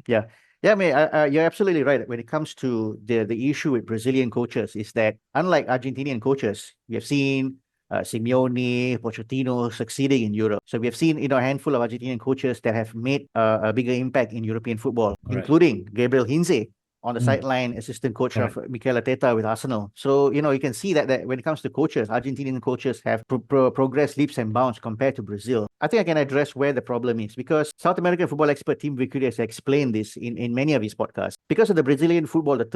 Yeah, I mean, you're absolutely right. When it comes to the issue with Brazilian coaches is that unlike Argentinian coaches, we have seen Simeone, Pochettino succeeding in Europe. So we have seen, a handful of Argentinian coaches that have made a bigger impact in European football, including Gabriel Heinze on the sideline, assistant coach of Mikel Arteta with Arsenal. So, you can see that when it comes to coaches, Argentinian coaches have progressed leaps and bounds compared to Brazil. I think I can address where the problem is because South American football expert Tim Vickery has explained this in many of his podcasts. Because of the Brazilian football, the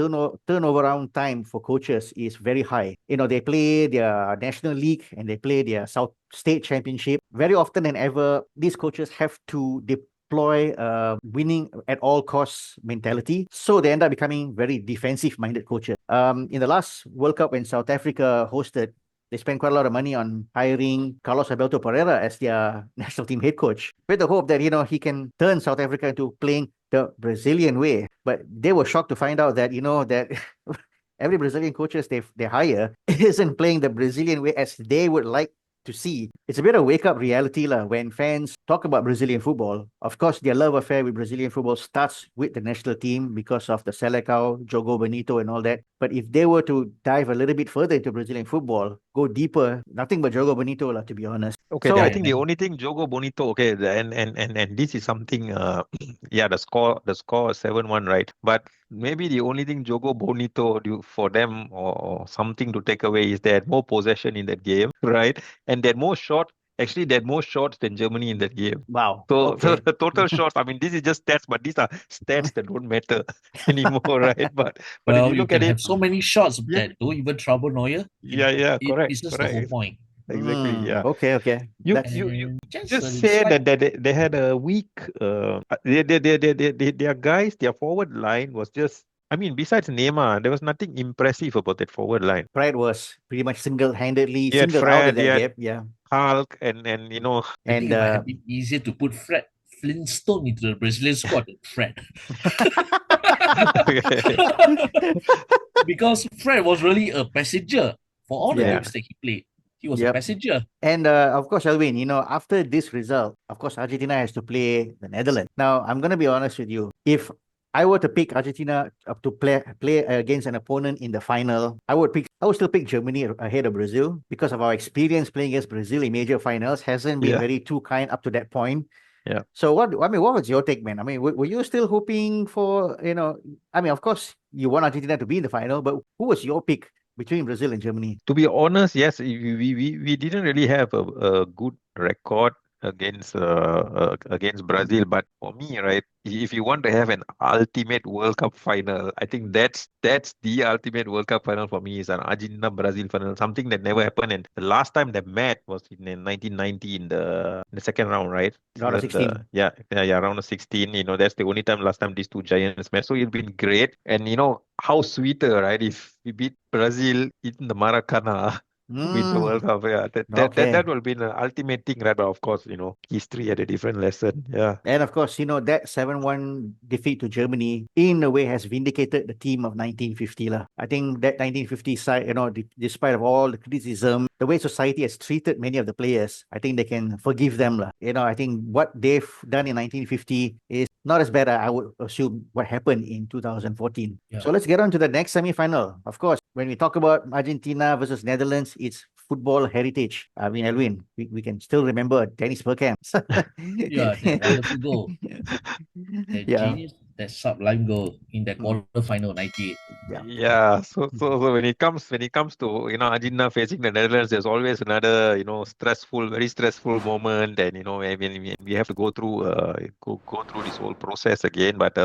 turnover round time for coaches is very high. They play their national league and they play their South State Championship. Very often than ever, these coaches have to deploy winning at all costs mentality. So they end up becoming very defensive-minded coaches. In the last World Cup when South Africa hosted, they spent quite a lot of money on hiring Carlos Alberto Pereira as their national team head coach with the hope that, he can turn South Africa into playing the Brazilian way. But they were shocked to find out that, that every Brazilian coaches they hire isn't playing the Brazilian way as they would like to see. It's a bit of wake-up reality when fans talk about Brazilian football. Of course, their love affair with Brazilian football starts with the national team because of the Selecao, Jogo Bonito and all that. But if they were to dive a little bit further into Brazilian football, go deeper, nothing but Jogo Bonito, to be honest. Okay, So, I think the only thing Jogo Bonito, okay, and this is something, the score is 7-1, right? But maybe the only thing Jogo Bonito do for them or something to take away is they had more possession in that game, right? And they had more shots than Germany in that game. wow. So Okay. the total shots, I mean, this is just stats, but these are stats that don't matter anymore, right? But Well, if you look can at it, have so many shots that don't even trouble Neuer. correct. It's just the whole point. Exactly, yeah. Okay. You just say that they had a weak their guys, their forward line was just, I mean, besides Neymar, there was nothing impressive about that forward line. Pride was pretty much single-handedly He had singled out in Fred, he that had game. Yeah. Hulk and I think it might have been easier to put Fred Flintstone into the Brazilian squad than Fred. Because Fred was really a passenger for all the games that he played. He was a passenger. And of course, Alvin, after this result, of course, Argentina has to play the Netherlands. Now, I'm going to be honest with you. If I were to pick Argentina to play against an opponent in the final, I would still pick Germany ahead of Brazil because of our experience playing against Brazil in major finals hasn't been Yeah. very too kind up to that point. Yeah. So what was your take, man? I mean, were you still hoping for, I mean, of course, you want Argentina to be in the final, but who was your pick between Brazil and Germany? To be honest, yes, we didn't really have a good record against Brazil. But for me, right, if you want to have an ultimate World Cup final, I think that's the ultimate World Cup final for me is an Argentina Brazil final, something that never happened. And the last time they met was in 1990 in the second round, right? Round of 16. Round of 16. That's the only time last time these two giants met. So it's been great. And how sweeter, right? If we beat Brazil in the Maracana, win the World Cup. Yeah, Okay. that will be the ultimate thing, right? But of course, history had a different lesson. Yeah. And of course, that 7-1 defeat to Germany in a way has vindicated the team of 1950. I think that 1950 side, despite of all the criticism, the way society has treated many of the players, I think they can forgive them. I think what they've done in 1950 is not as bad, I would assume, what happened in 2014. Yeah. So let's get on to the next semi-final. Of course, when we talk about Argentina versus Netherlands, it's football heritage. I mean, Elwin, we can still remember Dennis Bergkamp. Yeah, that wonderful goal. That Yeah. genius, that sublime goal in that quarterfinal 98. Yeah. So when it comes to Argentina facing the Netherlands, there's always another very stressful moment, and we have to go through this whole process again. But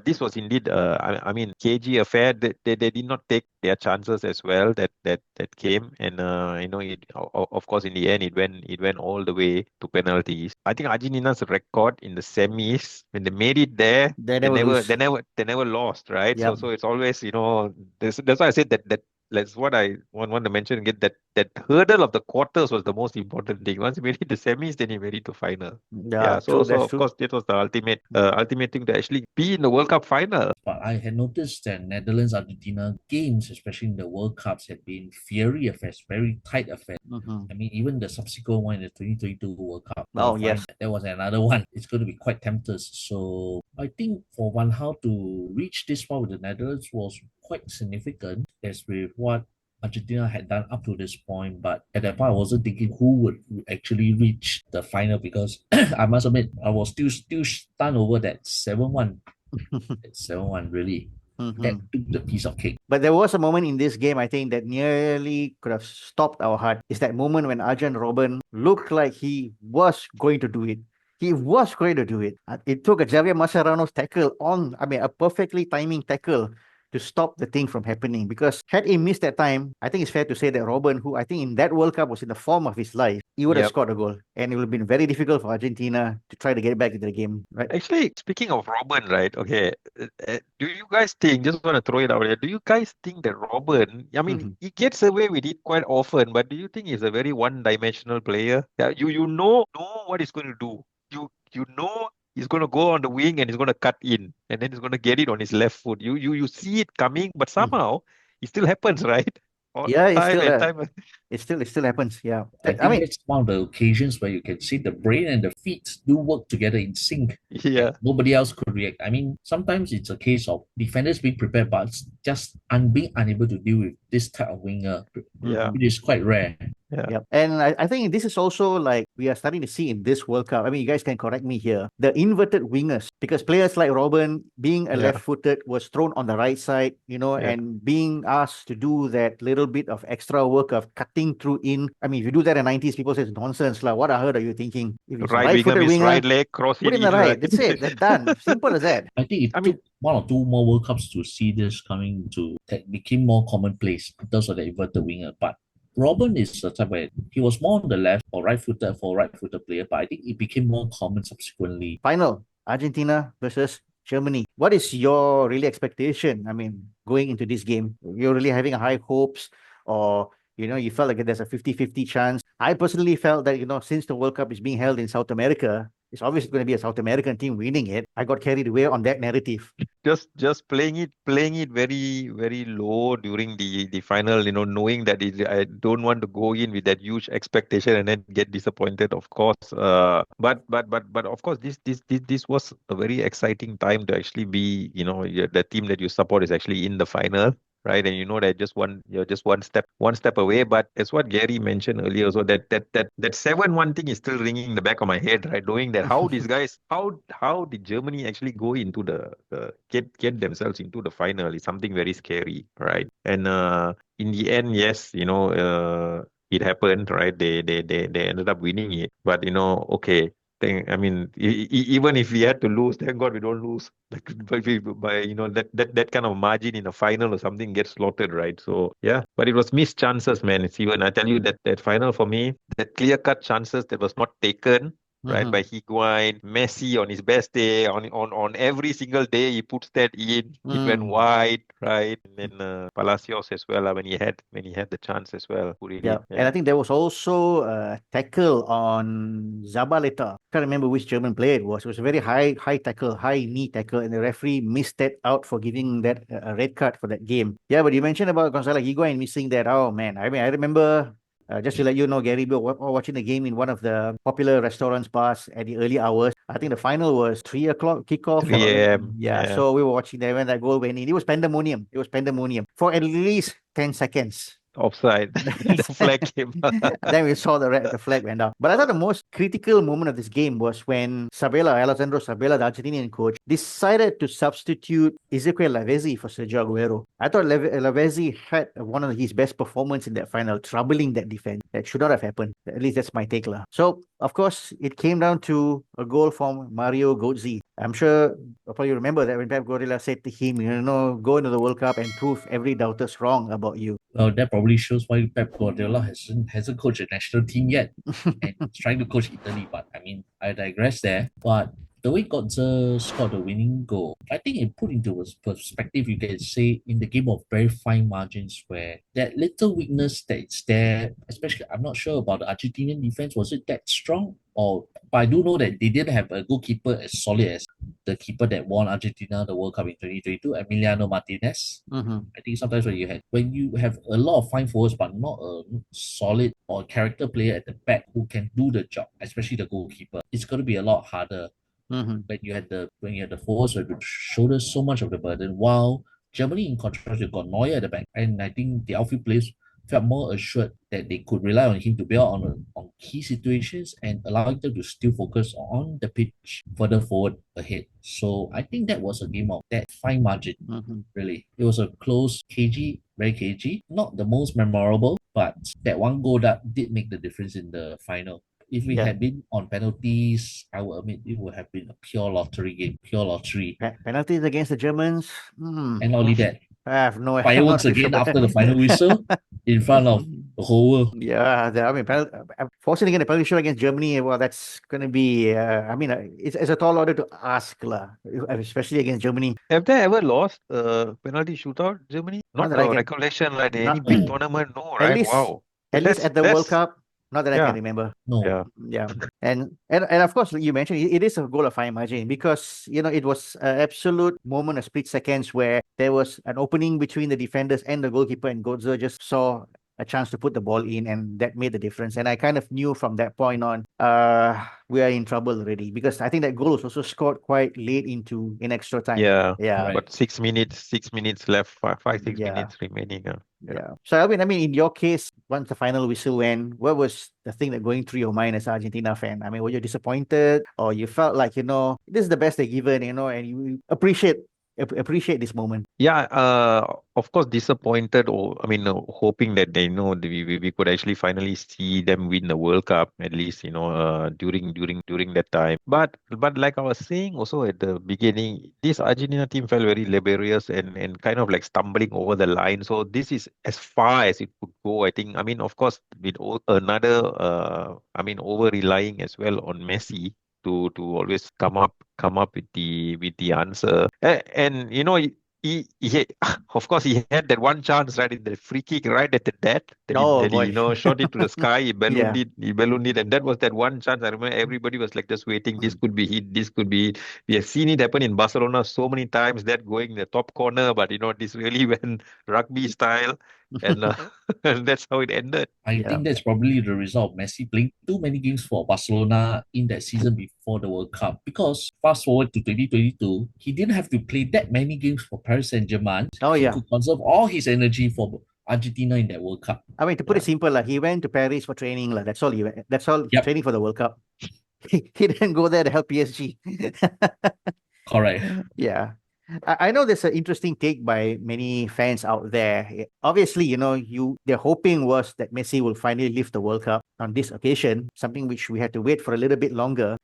this was indeed I mean, KG affair. They did not take their chances as well that came, and of course in the end it went all the way to penalties. I think Argentina's record in the semis, when they made it there, They never lose. they never lost, right? Yep. So it's always, that's why I said that's what I want to mention again, that hurdle of the quarters was the most important thing. Once you made it to semis, then you made it to final. Yeah, So true, that's of true. course that was the ultimate thing to actually be in the World Cup final. But I had noticed that Netherlands-Argentina games, especially in the World Cups, had been fiery affairs, very tight affairs. I mean, even the subsequent one in the 2022 World Cup. Oh, I yes. find that was another one. It's going to be quite tempters. So I think for Van Gaal to reach this far with the Netherlands was quite significant as with what Argentina had done up to this point. But at that point, I wasn't thinking who would actually reach the final because I must admit, I was still stunned over that 7-1. That 7-1 really. That took the piece of cake. But there was a moment in this game, I think, that nearly could have stopped our heart. It's that moment when Arjen Robben looked like he was going to do it. He was going to do it. It took a Javier Mascherano's tackle a perfectly timing tackle to stop the thing from happening. Because had he missed that time, I think it's fair to say that Robben, who I think in that World Cup was in the form of his life, he would have scored a goal. And it would have been very difficult for Argentina to try to get back into the game. Right? Actually, speaking of Robben, right? Okay, do you guys think? Just want to throw it out there. Do you guys think that Robben? I mean, he gets away with it quite often, but do you think he's a very one-dimensional player? Yeah, you know what he's going to do. You know he's going to go on the wing and he's going to cut in, and then he's going to get it on his left foot. You see it coming, but somehow it still happens, right? It still happens. Yeah. I think it's one of the occasions where you can see the brain and the feet do work together in sync. Yeah. Nobody else could react. I mean, sometimes it's a case of defenders being prepared, but just being unable to deal with this type of winger. Yeah. It is quite rare. Yeah. Yep. And I think this is also like we are starting to see in this World Cup. I mean, you guys can correct me here. The inverted wingers, because players like Robben, being a left-footed, was thrown on the right side, and being asked to do that little bit of extra work of cutting through in. I mean, if you do that in the 90s, people say it's nonsense. What I heard are you thinking? If it's right-footed winger, right leg, cross put in the right. That's it. That's done. Simple as that. I think it took one or two more World Cups to see this coming to that became more commonplace in terms of the inverted winger. But Robben is the type where he was more on the left or right-footed player, but I think it became more common subsequently. Final, Argentina versus Germany. What is your really expectation? I mean, going into this game, you're really having high hopes, or you felt like there's a 50-50 chance. I personally felt that, since the World Cup is being held in South America, it's obviously going to be a South American team winning it. I got carried away on that narrative. Just playing it very very low during the final, knowing that I don't want to go in with that huge expectation and then get disappointed, of course. But of course, this was a very exciting time to actually be, the team that you support is actually in the final. Right, and you know that you're just one step away. But as what Gary mentioned earlier, so that 7-1 thing is still ringing in the back of my head, right? Knowing that how these guys, how did Germany actually go into the get themselves into the final is something very scary, right? And in the end, yes, it happened, right? They ended up winning it, but okay. I mean, even if we had to lose, thank God we don't lose. Like, by that kind of margin in a final or something gets slaughtered, right? So yeah, but it was missed chances, man. It's even, I tell you, that final for me, that clear cut chances that was not taken, right, by Higuain, Messi on his best day, on every single day he puts that in, it went wide, right, and then Palacios as well, when he had the chance as well, put it Yeah, in. and I think there was also a tackle on Zabaleta. Can't remember which German player it was. It was a very high tackle, high knee tackle, and the referee missed that out for giving that a red card for that game. Yeah, but you mentioned about Gonzalo Higuain missing that. Oh man, I mean, I remember. Just to let you know, Gary, we were watching the game in one of the popular restaurants, bars at the early hours. I think the final was 3 o'clock kickoff. 3 a.m. Yeah, Yeah. so we were watching that when that goal went in. It was pandemonium. It was pandemonium for at least 10 seconds. Offside. The flag came. Then we saw the flag went down. But I thought the most critical moment of this game was when Alessandro Sabella, the Argentinian coach, decided to substitute Ezequiel Lavezzi for Sergio Aguero. I thought Lavezzi had one of his best performances in that final, troubling that defense. That should not have happened. At least that's my take. So, of course, it came down to a goal from Mario Götze. I'm sure you'll probably remember that when Pep Guardiola said to him, go into the World Cup and prove every doubters wrong about you. Well, that probably shows why Pep Guardiola hasn't coached a national team yet, and he's trying to coach Italy. But I mean, I digress there. But the way Götze scored the winning goal, I think it put into perspective, you can say, in the game of very fine margins, where that little weakness that's there, especially, I'm not sure about the Argentinian defense, was it that strong? But I do know that they didn't have a goalkeeper as solid as the keeper that won Argentina the World Cup in 2022, Emiliano Martinez. I think sometimes when you have a lot of fine forwards but not a solid or character player at the back who can do the job, especially the goalkeeper, it's going to be a lot harder. When you had the forwards who had to shoulder so much of the burden, while Germany, in contrast, you've got Neuer at the back, and I think the outfield players felt more assured that they could rely on him to bail on key situations and allowing them to still focus on the pitch further forward ahead. So I think that was a game of that fine margin, really. It was a close, very cagey, not the most memorable, but that one goal that did make the difference in the final. If we had been on penalties, I will admit it would have been a pure lottery game, pure lottery. Penalties against the Germans? And not only that, I have no idea. fireworks again after the final whistle in front of the whole world. Yeah, forcing again a penalty shot against Germany, well, that's going to be, it's a tall order to ask, especially against Germany. Have they ever lost a penalty shootout, Germany? Not a recollection, like any big tournament, no, right? Wow. At least at the World Cup, not that I can remember. No. Yeah. And of course, you mentioned it is a goal of fine margin because, it was an absolute moment of split seconds where there was an opening between the defenders and the goalkeeper, and Götze just saw a chance to put the ball in, and that made the difference. And I kind of knew from that point on, we are in trouble already, because I think that goal was also scored quite late in extra time. Yeah. Right. But 6 minutes left, 6 minutes remaining. Yeah. So I mean, in your case, once the final whistle went, what was the thing that going through your mind as an Argentina fan? I mean, were you disappointed, or you felt like, this is the best they're given, and you appreciate this moment? Yeah, of course, disappointed, or hoping that we could actually finally see them win the World Cup, at least during that time. But like I was saying also at the beginning, this Argentina team felt very laborious and kind of like stumbling over the line. So this is as far as it could go, I think. Of course, with another over relying as well on Messi to always come up with the answer. And he of course he had that one chance right in the free kick right at the dead Oh that he boy. shot it to the sky. Yeah. He ballooned it, and that was that one chance. I remember everybody was like just waiting. This could be hit. This could be it. We have seen it happen in Barcelona so many times. That going in the top corner, but this really went rugby style, and and that's how it ended. I Yeah. think that's probably the result of Messi playing too many games for Barcelona in that season before the World Cup. Because fast forward to 2022, he didn't have to play that many games for Paris Saint-Germain. Oh He yeah. could conserve all his energy for Argentina in that World Cup. I mean, to put it Yeah. simple, he went to Paris for training. That's all that's all Yep. training for the World Cup. He didn't go there to help PSG. Correct. Yeah. I know there's an interesting take by many fans out there. Obviously, their hoping was that Messi will finally lift the World Cup on this occasion, something which we had to wait for a little bit longer.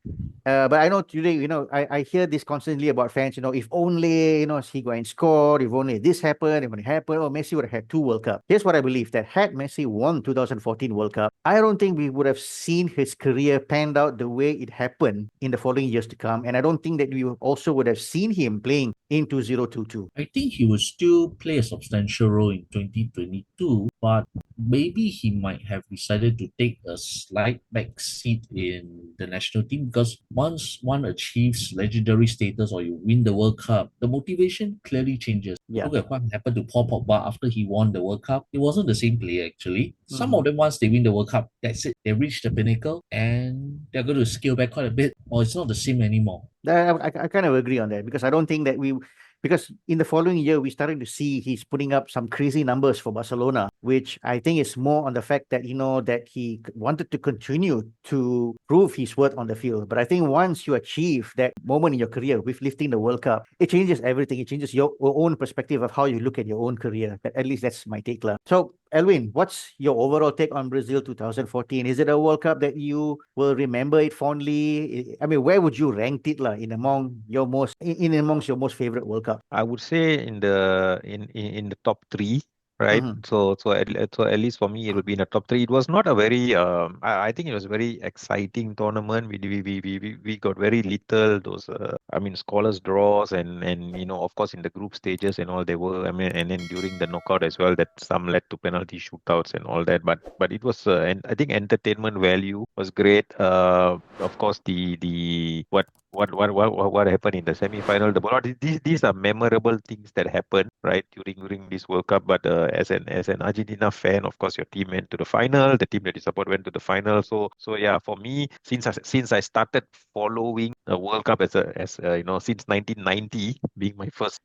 But I know today, I hear this constantly about fans, if only, he go and score, if only this happened, if only happened, oh, Messi would have had two World Cup. Here's what I believe, that had Messi won 2014 World Cup, I don't think we would have seen his career panned out the way it happened in the following years to come. And I don't think that we also would have seen him playing in 2022. I think he will still play a substantial role in 2022, but maybe he might have decided to take a slight back seat in the national team because once one achieves legendary status or you win the World Cup, the motivation clearly changes. Yeah. Look at what happened to Paul Pogba after he won the World Cup. He wasn't the same player actually. Some of them, once they win the World Cup, that's it. They reach the pinnacle and they're going to scale back quite a bit, or it's not the same anymore. I kind of agree on that because I don't think that because in the following year, we're starting to see he's putting up some crazy numbers for Barcelona, which I think is more on the fact that, that he wanted to continue to prove his worth on the field. But I think once you achieve that moment in your career with lifting the World Cup, it changes everything. It changes your own perspective of how you look at your own career. At least that's my take. So, Elwin, what's your overall take on Brazil 2014? Is it a World Cup that you will remember it fondly? I mean, where would you rank it amongst your most favorite World Cup? I would say in the top three, right? Mhm. So at least for me, it would be in the top three. It was not a very I think it was a very exciting tournament. We got very little those scholars draws and of course in the group stages and all they were, and then during the knockout as well, that some led to penalty shootouts and all that. But it was and I think entertainment value was great. Of course the what happened in the semi-final, these are memorable things that happened right during this World Cup. But as an Argentina fan, of course your team went to the final, the team that you support went to the final. So yeah, for me, since I started following the World Cup as since 1990 being my first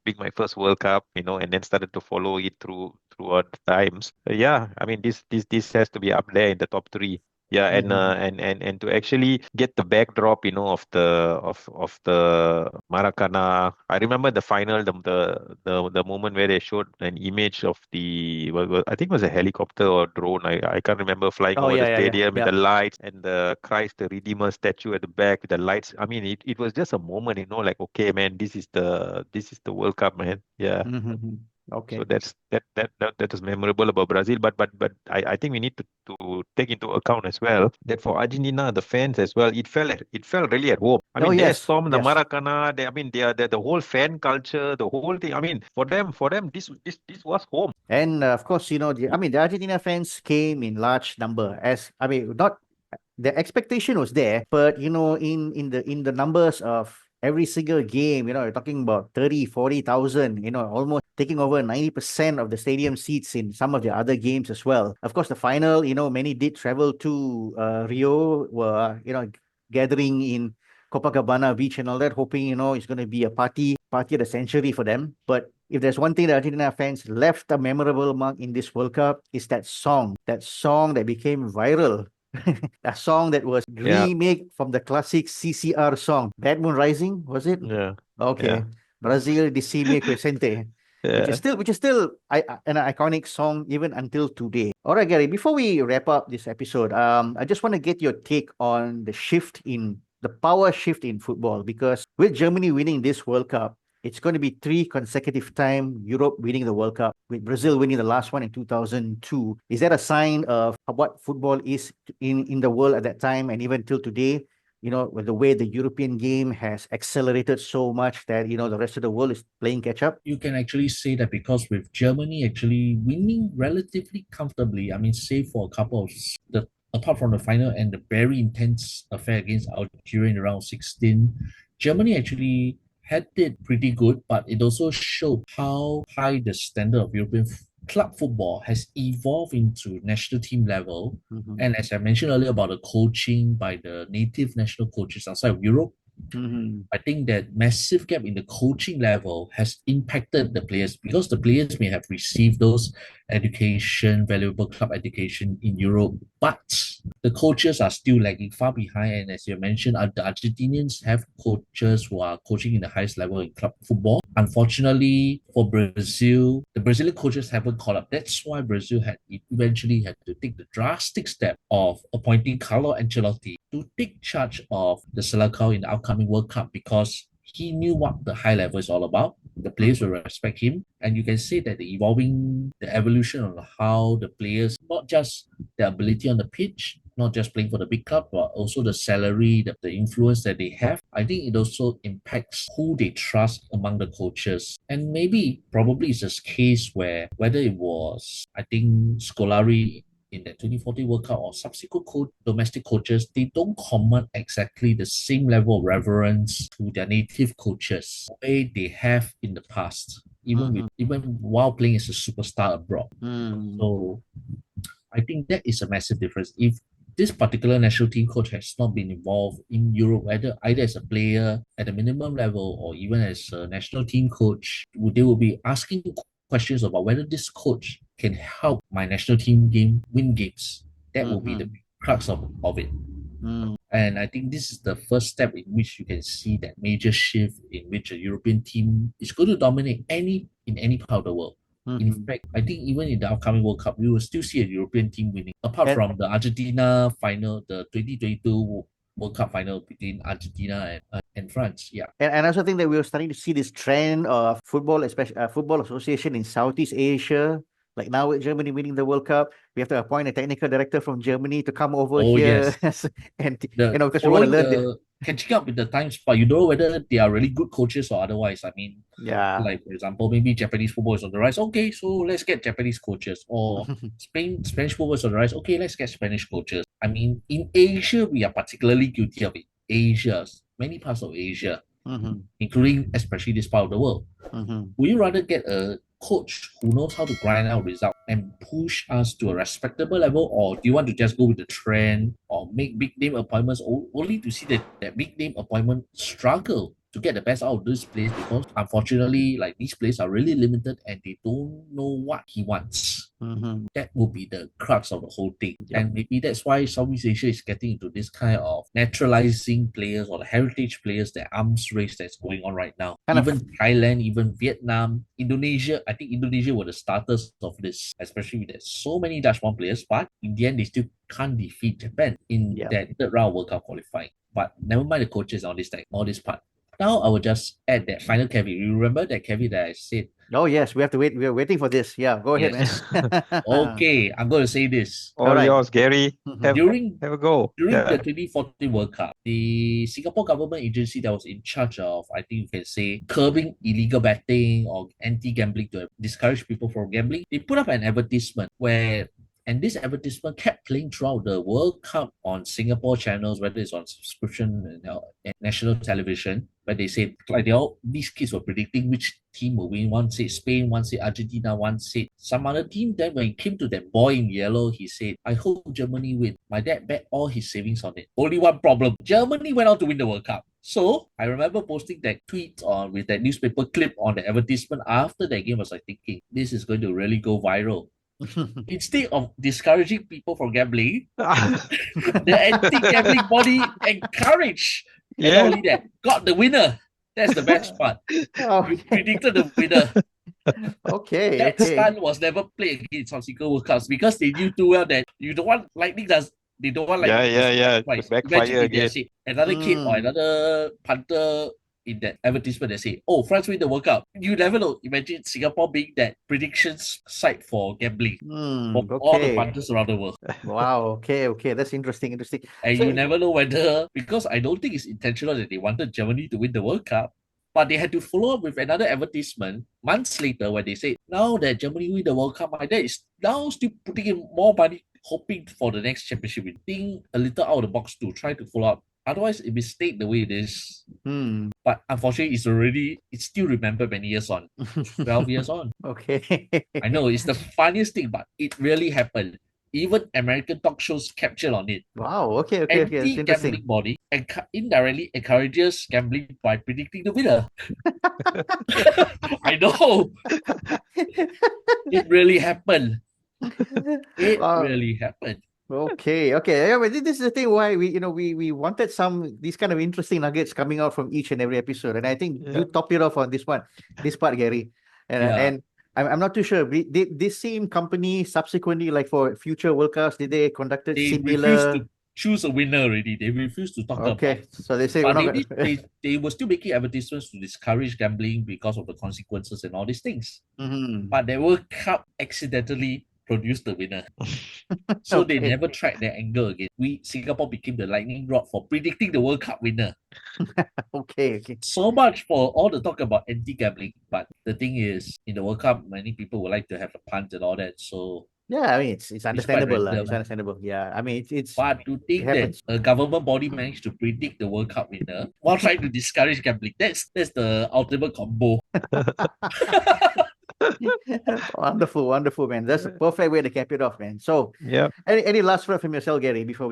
World Cup, and then started to follow it throughout the times. Yeah, I mean this has to be up there in the top three. Yeah, and to actually get the backdrop, of the Maracana. I remember the final, the moment where they showed an image of I think it was a helicopter or drone. I can't remember, flying Oh over the yeah, yeah, stadium with yeah. the lights and the Christ the Redeemer statue at the back with the lights. I mean, it was just a moment, like, okay, man, this is the World Cup, man. Yeah. Mm-hmm. Okay. So that is memorable about Brazil, but I think we need to take into account as well that for Argentina, the fans as well, it felt really at home. I Oh mean, they yes, stormed the yes. Maracana. The whole fan culture, the whole thing. I mean, for them, this was home. And of course, the Argentina fans came in large number. Not the expectation was there, but in the numbers of every single game, you're talking about 30, 40,000, almost taking over 90% of the stadium seats in some of the other games as well. Of course, the final, many did travel to Rio, were gathering in Copacabana Beach and all that, hoping it's going to be a party of the century for them. But if there's one thing that Argentina fans left a memorable mark in this World Cup, is that song that became viral. A song that was Yeah, remake from the classic CCR song, Bad Moon Rising, was it? yeah, Okay. yeah, Brazil de Cime Crescente, which is yeah. still an iconic song even until today. All right, Gary, before we wrap up this episode, I just want to get your take on the power shift in football, because with Germany winning this World Cup, it's going to be 3 consecutive time Europe winning the World Cup, with Brazil winning the last one in 2002. Is that a sign of what football is in the world at that time and even till today? with the way the European game has accelerated so much that, the rest of the world is playing catch up? You can actually say that because with Germany actually winning relatively comfortably, I mean, save for a couple of the apart from the final and the very intense affair against Algeria in round 16, Germany actually had it pretty good, but it also showed how high the standard of European club football has evolved into national team level. Mhm. And as I mentioned earlier about the coaching by the native national coaches outside of Europe, Mhm. I think that massive gap in the coaching level has impacted the players because the players may have received those education, valuable club education in Europe, but the coaches are still lagging far behind. And as you mentioned, the Argentinians have coaches who are coaching in the highest level in club football. Unfortunately for Brazil, the Brazilian coaches haven't caught up. That's why Brazil had eventually had to take the drastic step of appointing Carlo Ancelotti to take charge of the Selecao in the upcoming World Cup because he knew what the high level is all about. The players will respect him, and you can say that the evolution of how the players, not just their ability on the pitch, not just playing for the big club, but also the salary, the influence that they have. I think it also impacts who they trust among the coaches. And maybe, probably it's a case where whether it was, I think, Scolari in the 2014 World Cup or subsequent domestic coaches, they don't command exactly the same level of reverence to their native coaches the way they have in the past, even while playing as a superstar abroad. Mm. So I think that is a massive difference. If this particular national team coach has not been involved in Europe, either as a player at a minimum level or even as a national team coach, they will be asking questions about whether this coach can help my national team game win games. That will be the crux of it. Mm. And I think this is the first step in which you can see that major shift in which a European team is going to dominate in any part of the world. In fact, I think even in the upcoming World Cup, we will still see a European team winning. Apart And- from the Argentina final, the 2022 World Cup final between Argentina and France. Yeah. And I also think that we're starting to see this trend of football, especially football association in Southeast Asia. Like now with Germany winning the World Cup, we have to appoint a technical director from Germany to come over Oh, here. yes. And because we want to Following learn catching up with the times, but you don't know whether they are really good coaches or otherwise. I mean, yeah. like for example, maybe Japanese football is on the rise. Okay, so let's get Japanese coaches. Or Spanish football is on the rise. Okay, let's get Spanish coaches. I mean, in Asia, we are particularly guilty of it. Many parts of Asia, including especially this part of the world. Would you rather get a coach who knows how to grind out results and push us to a respectable level, or do you want to just go with the trend or make big name appointments only to see that big name appointment struggle to get the best out of this place because unfortunately, like these players are really limited and they don't know what he wants. That will be the crux of the whole thing. Yep. And maybe that's why Southeast Asia is getting into this kind of naturalizing players or the heritage players, the arms race that's going on right now. Even Thailand, even Vietnam, Indonesia. I think Indonesia were the starters of this, especially with there's so many Dutch-born players, but in the end, they still can't defeat Japan in that third round World Cup qualifying. But never mind the coaches on this part. Now I will just add that final caveat. You remember that caveat that I said? Oh yes, we have to wait. We are waiting for this. Yeah, go ahead, Yes. man. Okay, I'm going to say this. All right. yours, Gary. Have a go. During the 2014 World Cup, the Singapore government agency that was in charge of, I think you can say, curbing illegal betting or anti-gambling to discourage people from gambling, they put up an advertisement and this advertisement kept playing throughout the World Cup on Singapore channels, whether it's on subscription and national television, where they said, like these kids were predicting which team will win. One said Spain, one said Argentina, one said some other team. Then when it came to that boy in yellow, he said, I hope Germany win. My dad bet all his savings on it. Only one problem. Germany went on to win the World Cup. So I remember posting that tweet with that newspaper clip on the advertisement after that game. I was like thinking, this is going to really go viral. Instead of discouraging people from gambling, the anti-gambling body encouraged. And not only that, got the winner. That's the best part. You predicted the winner. Okay. That stunt was never played again in subsequent World Cups because they knew too well that you don't want lightning backfire Imagine if they again. say another kid or another punter in that advertisement they say, oh, France win the World Cup. You never know. Imagine Singapore being that predictions site for gambling for all the Okay. punters around the world. Wow. Okay. That's interesting. And So, you never know whether, because I don't think it's intentional that they wanted Germany to win the World Cup, but they had to follow up with another advertisement months later where they say, now that Germany win the World Cup, my dad is now still putting in more money, hoping for the next championship. We think a little out of the box to try to follow up. Otherwise, it will stay the way it is. But unfortunately, it's still remembered many years on, 12 years on. Okay. I know it's the funniest thing, but it really happened. Even American talk shows captured on it. Wow. Okay. That's interesting. Anti-gambling body indirectly encourages gambling by predicting the winner. I know. It really happened. Wow. Really happened. Okay. Yeah, but this is the thing why we wanted these kind of interesting nuggets coming out from each and every episode, and I think you top it off on this part, Gary, and I'm not too sure. Did this same company subsequently, like for future World Cups, did they conducted They similar? refused to choose a winner already. They refused to talk about. Okay, so they say But we're not. they were still making advertisements to discourage gambling because of the consequences and all these things. But the World Cup accidentally produced the winner. So they never tried their angle again. Singapore became the lightning rod for predicting the World Cup winner. Okay. So much for all the talk about anti-gambling. But the thing is, in the World Cup, many people would like to have a punt and all that. So yeah, I mean it's understandable. random, It's understandable. Yeah, I mean it's. But to think that a government body managed to predict the World Cup winner while trying to discourage gambling, that's the ultimate combo. Wonderful, man. That's a perfect way to cap it off, man. So, any last word from yourself, Gary, before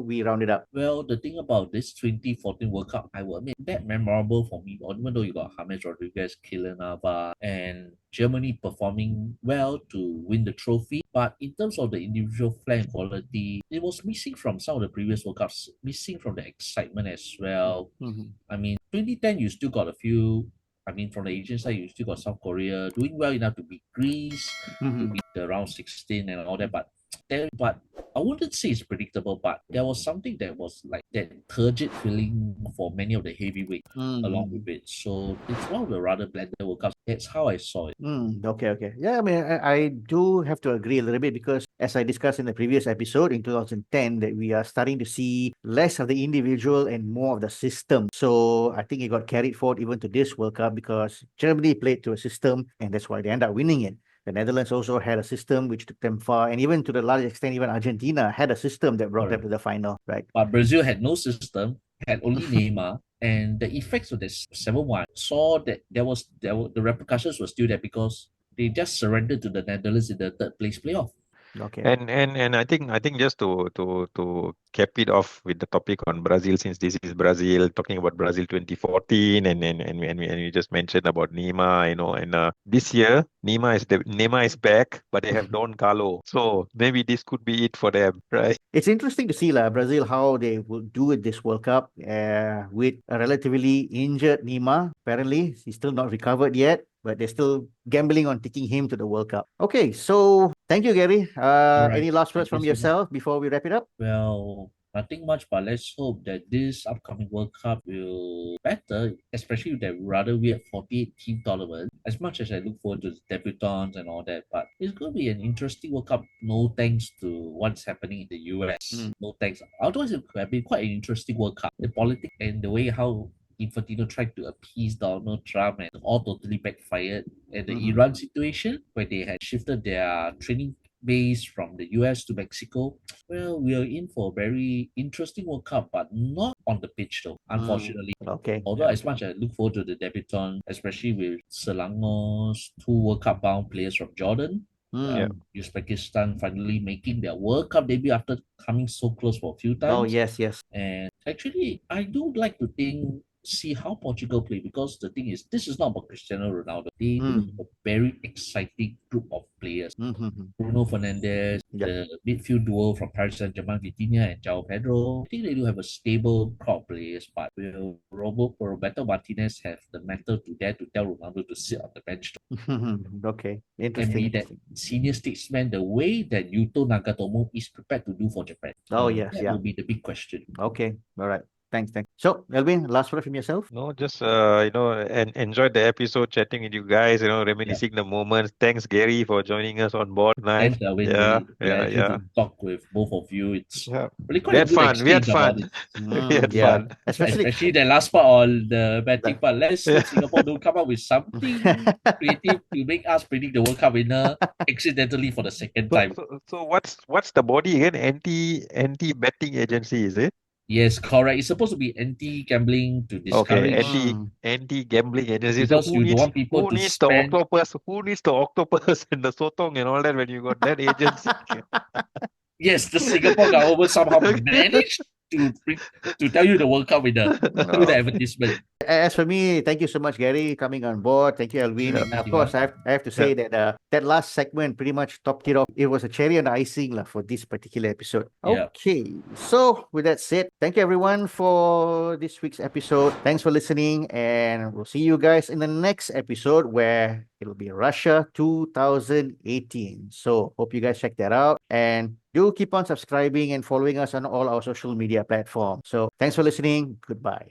we round it up? Well, the thing about this 2014 World Cup, I will admit, that memorable for me, even though you got James Rodríguez, Kylian and Germany performing well to win the trophy. But in terms of the individual flair and quality, it was missing from some of the previous World Cups, missing from the excitement as well. I mean, 2010, you still got a few. I mean, from the Asian side, you still got South Korea doing well enough to beat Greece, to beat the round 16 and all that. But I wouldn't say it's predictable, but there was something that was like that turgid feeling for many of the heavyweights along with it. So it's one of the rather blended World Cups. That's how I saw it. Okay. Yeah, I mean, I do have to agree a little bit because as I discussed in the previous episode in 2010, that we are starting to see less of the individual and more of the system. So I think it got carried forward even to this World Cup because Germany played to a system and that's why they end up winning it. The Netherlands also had a system which took them far, and even to the large extent, even Argentina had a system that brought them to the final, right? But Brazil had no system, had only Neymar, and the effects of this 7-1 saw that the repercussions were still there because they just surrendered to the Netherlands in the third place playoff. Okay. And I think just to cap it off with the topic on Brazil, since this is Brazil, talking about Brazil 2014, and we just mentioned about Neymar, and this year Neymar is back, but they have Don Carlo, so maybe this could be it for them, right? It's interesting to see Brazil how they will do it this World Cup with a relatively injured Neymar. Apparently, he's still not recovered yet, but they're still gambling on taking him to the World Cup. Okay, so thank you, Gary. Any last words from yourself before we wrap it up? Well, nothing much, but let's hope that this upcoming World Cup will better, especially with that rather weird 48-team tournament. As much as I look forward to the debutants and all that, but it's going to be an interesting World Cup, no thanks to what's happening in the US. No thanks. Otherwise, it could have been quite an interesting World Cup. The politics and the way how Infantino tried to appease Donald Trump and all totally backfired. And the Iran situation, where they had shifted their training base from the US to Mexico. Well, we are in for a very interesting World Cup, but not on the pitch though, unfortunately. Okay. Although as much as I look forward to the debutant, especially with Selangor's 2 World Cup bound players from Jordan, Uzbekistan finally making their World Cup debut after coming so close for a few times. Oh, yes. And actually, I do like to see how Portugal play, because the thing is, this is not about Cristiano Ronaldo. They do have a very exciting group of players. Bruno Fernandes, the midfield duo from Paris Saint-Germain, Vitinha and João Pedro. I think they do have a stable crowd of players, but will Roberto Martinez have the mettle to dare to tell Ronaldo to sit on the bench? Okay, interesting. And be that senior statesman the way that Yuto Nagatomo is prepared to do for Japan. Oh, yes, that will be the big question. Okay, all right. Thanks. So, Elvin, last word from yourself? No, just and enjoyed the episode chatting with you guys, reminiscing the moments. Thanks, Gary, for joining us on board. Nice. Thanks, Alvin. Yeah, Really yeah, pleasure yeah. to talk with both of you. It's Yeah. really We quite a had good fun. We had exchange about fun. it. We had Yeah. fun. Especially Especially the last part on the betting part. Let's Yeah. hope Singapore don't come up with something creative to make us predict the World Cup winner accidentally for the second So, time. so what's the body again? Anti betting agency, is it? Yes, correct. It's supposed to be anti-gambling to Okay, discourage anti gambling agency. So because you don't want people who to needs the spend. octopus? Who needs the octopus and the sotong and all that when you got that agency? Yes, the Singapore government somehow managed to tell you the World Cup winner through the advertisement. As for me, thank you so much, Gary, coming on board. Thank you, Alvin. Yeah. And of course, I have to say that that last segment pretty much topped it off. It was a cherry on the icing for this particular episode. Yeah. Okay, so with that said, thank you everyone for this week's episode. Thanks for listening, and we'll see you guys in the next episode where it'll be Russia 2018. So hope you guys check that out, and do keep on subscribing and following us on all our social media platforms. So thanks for listening. Goodbye.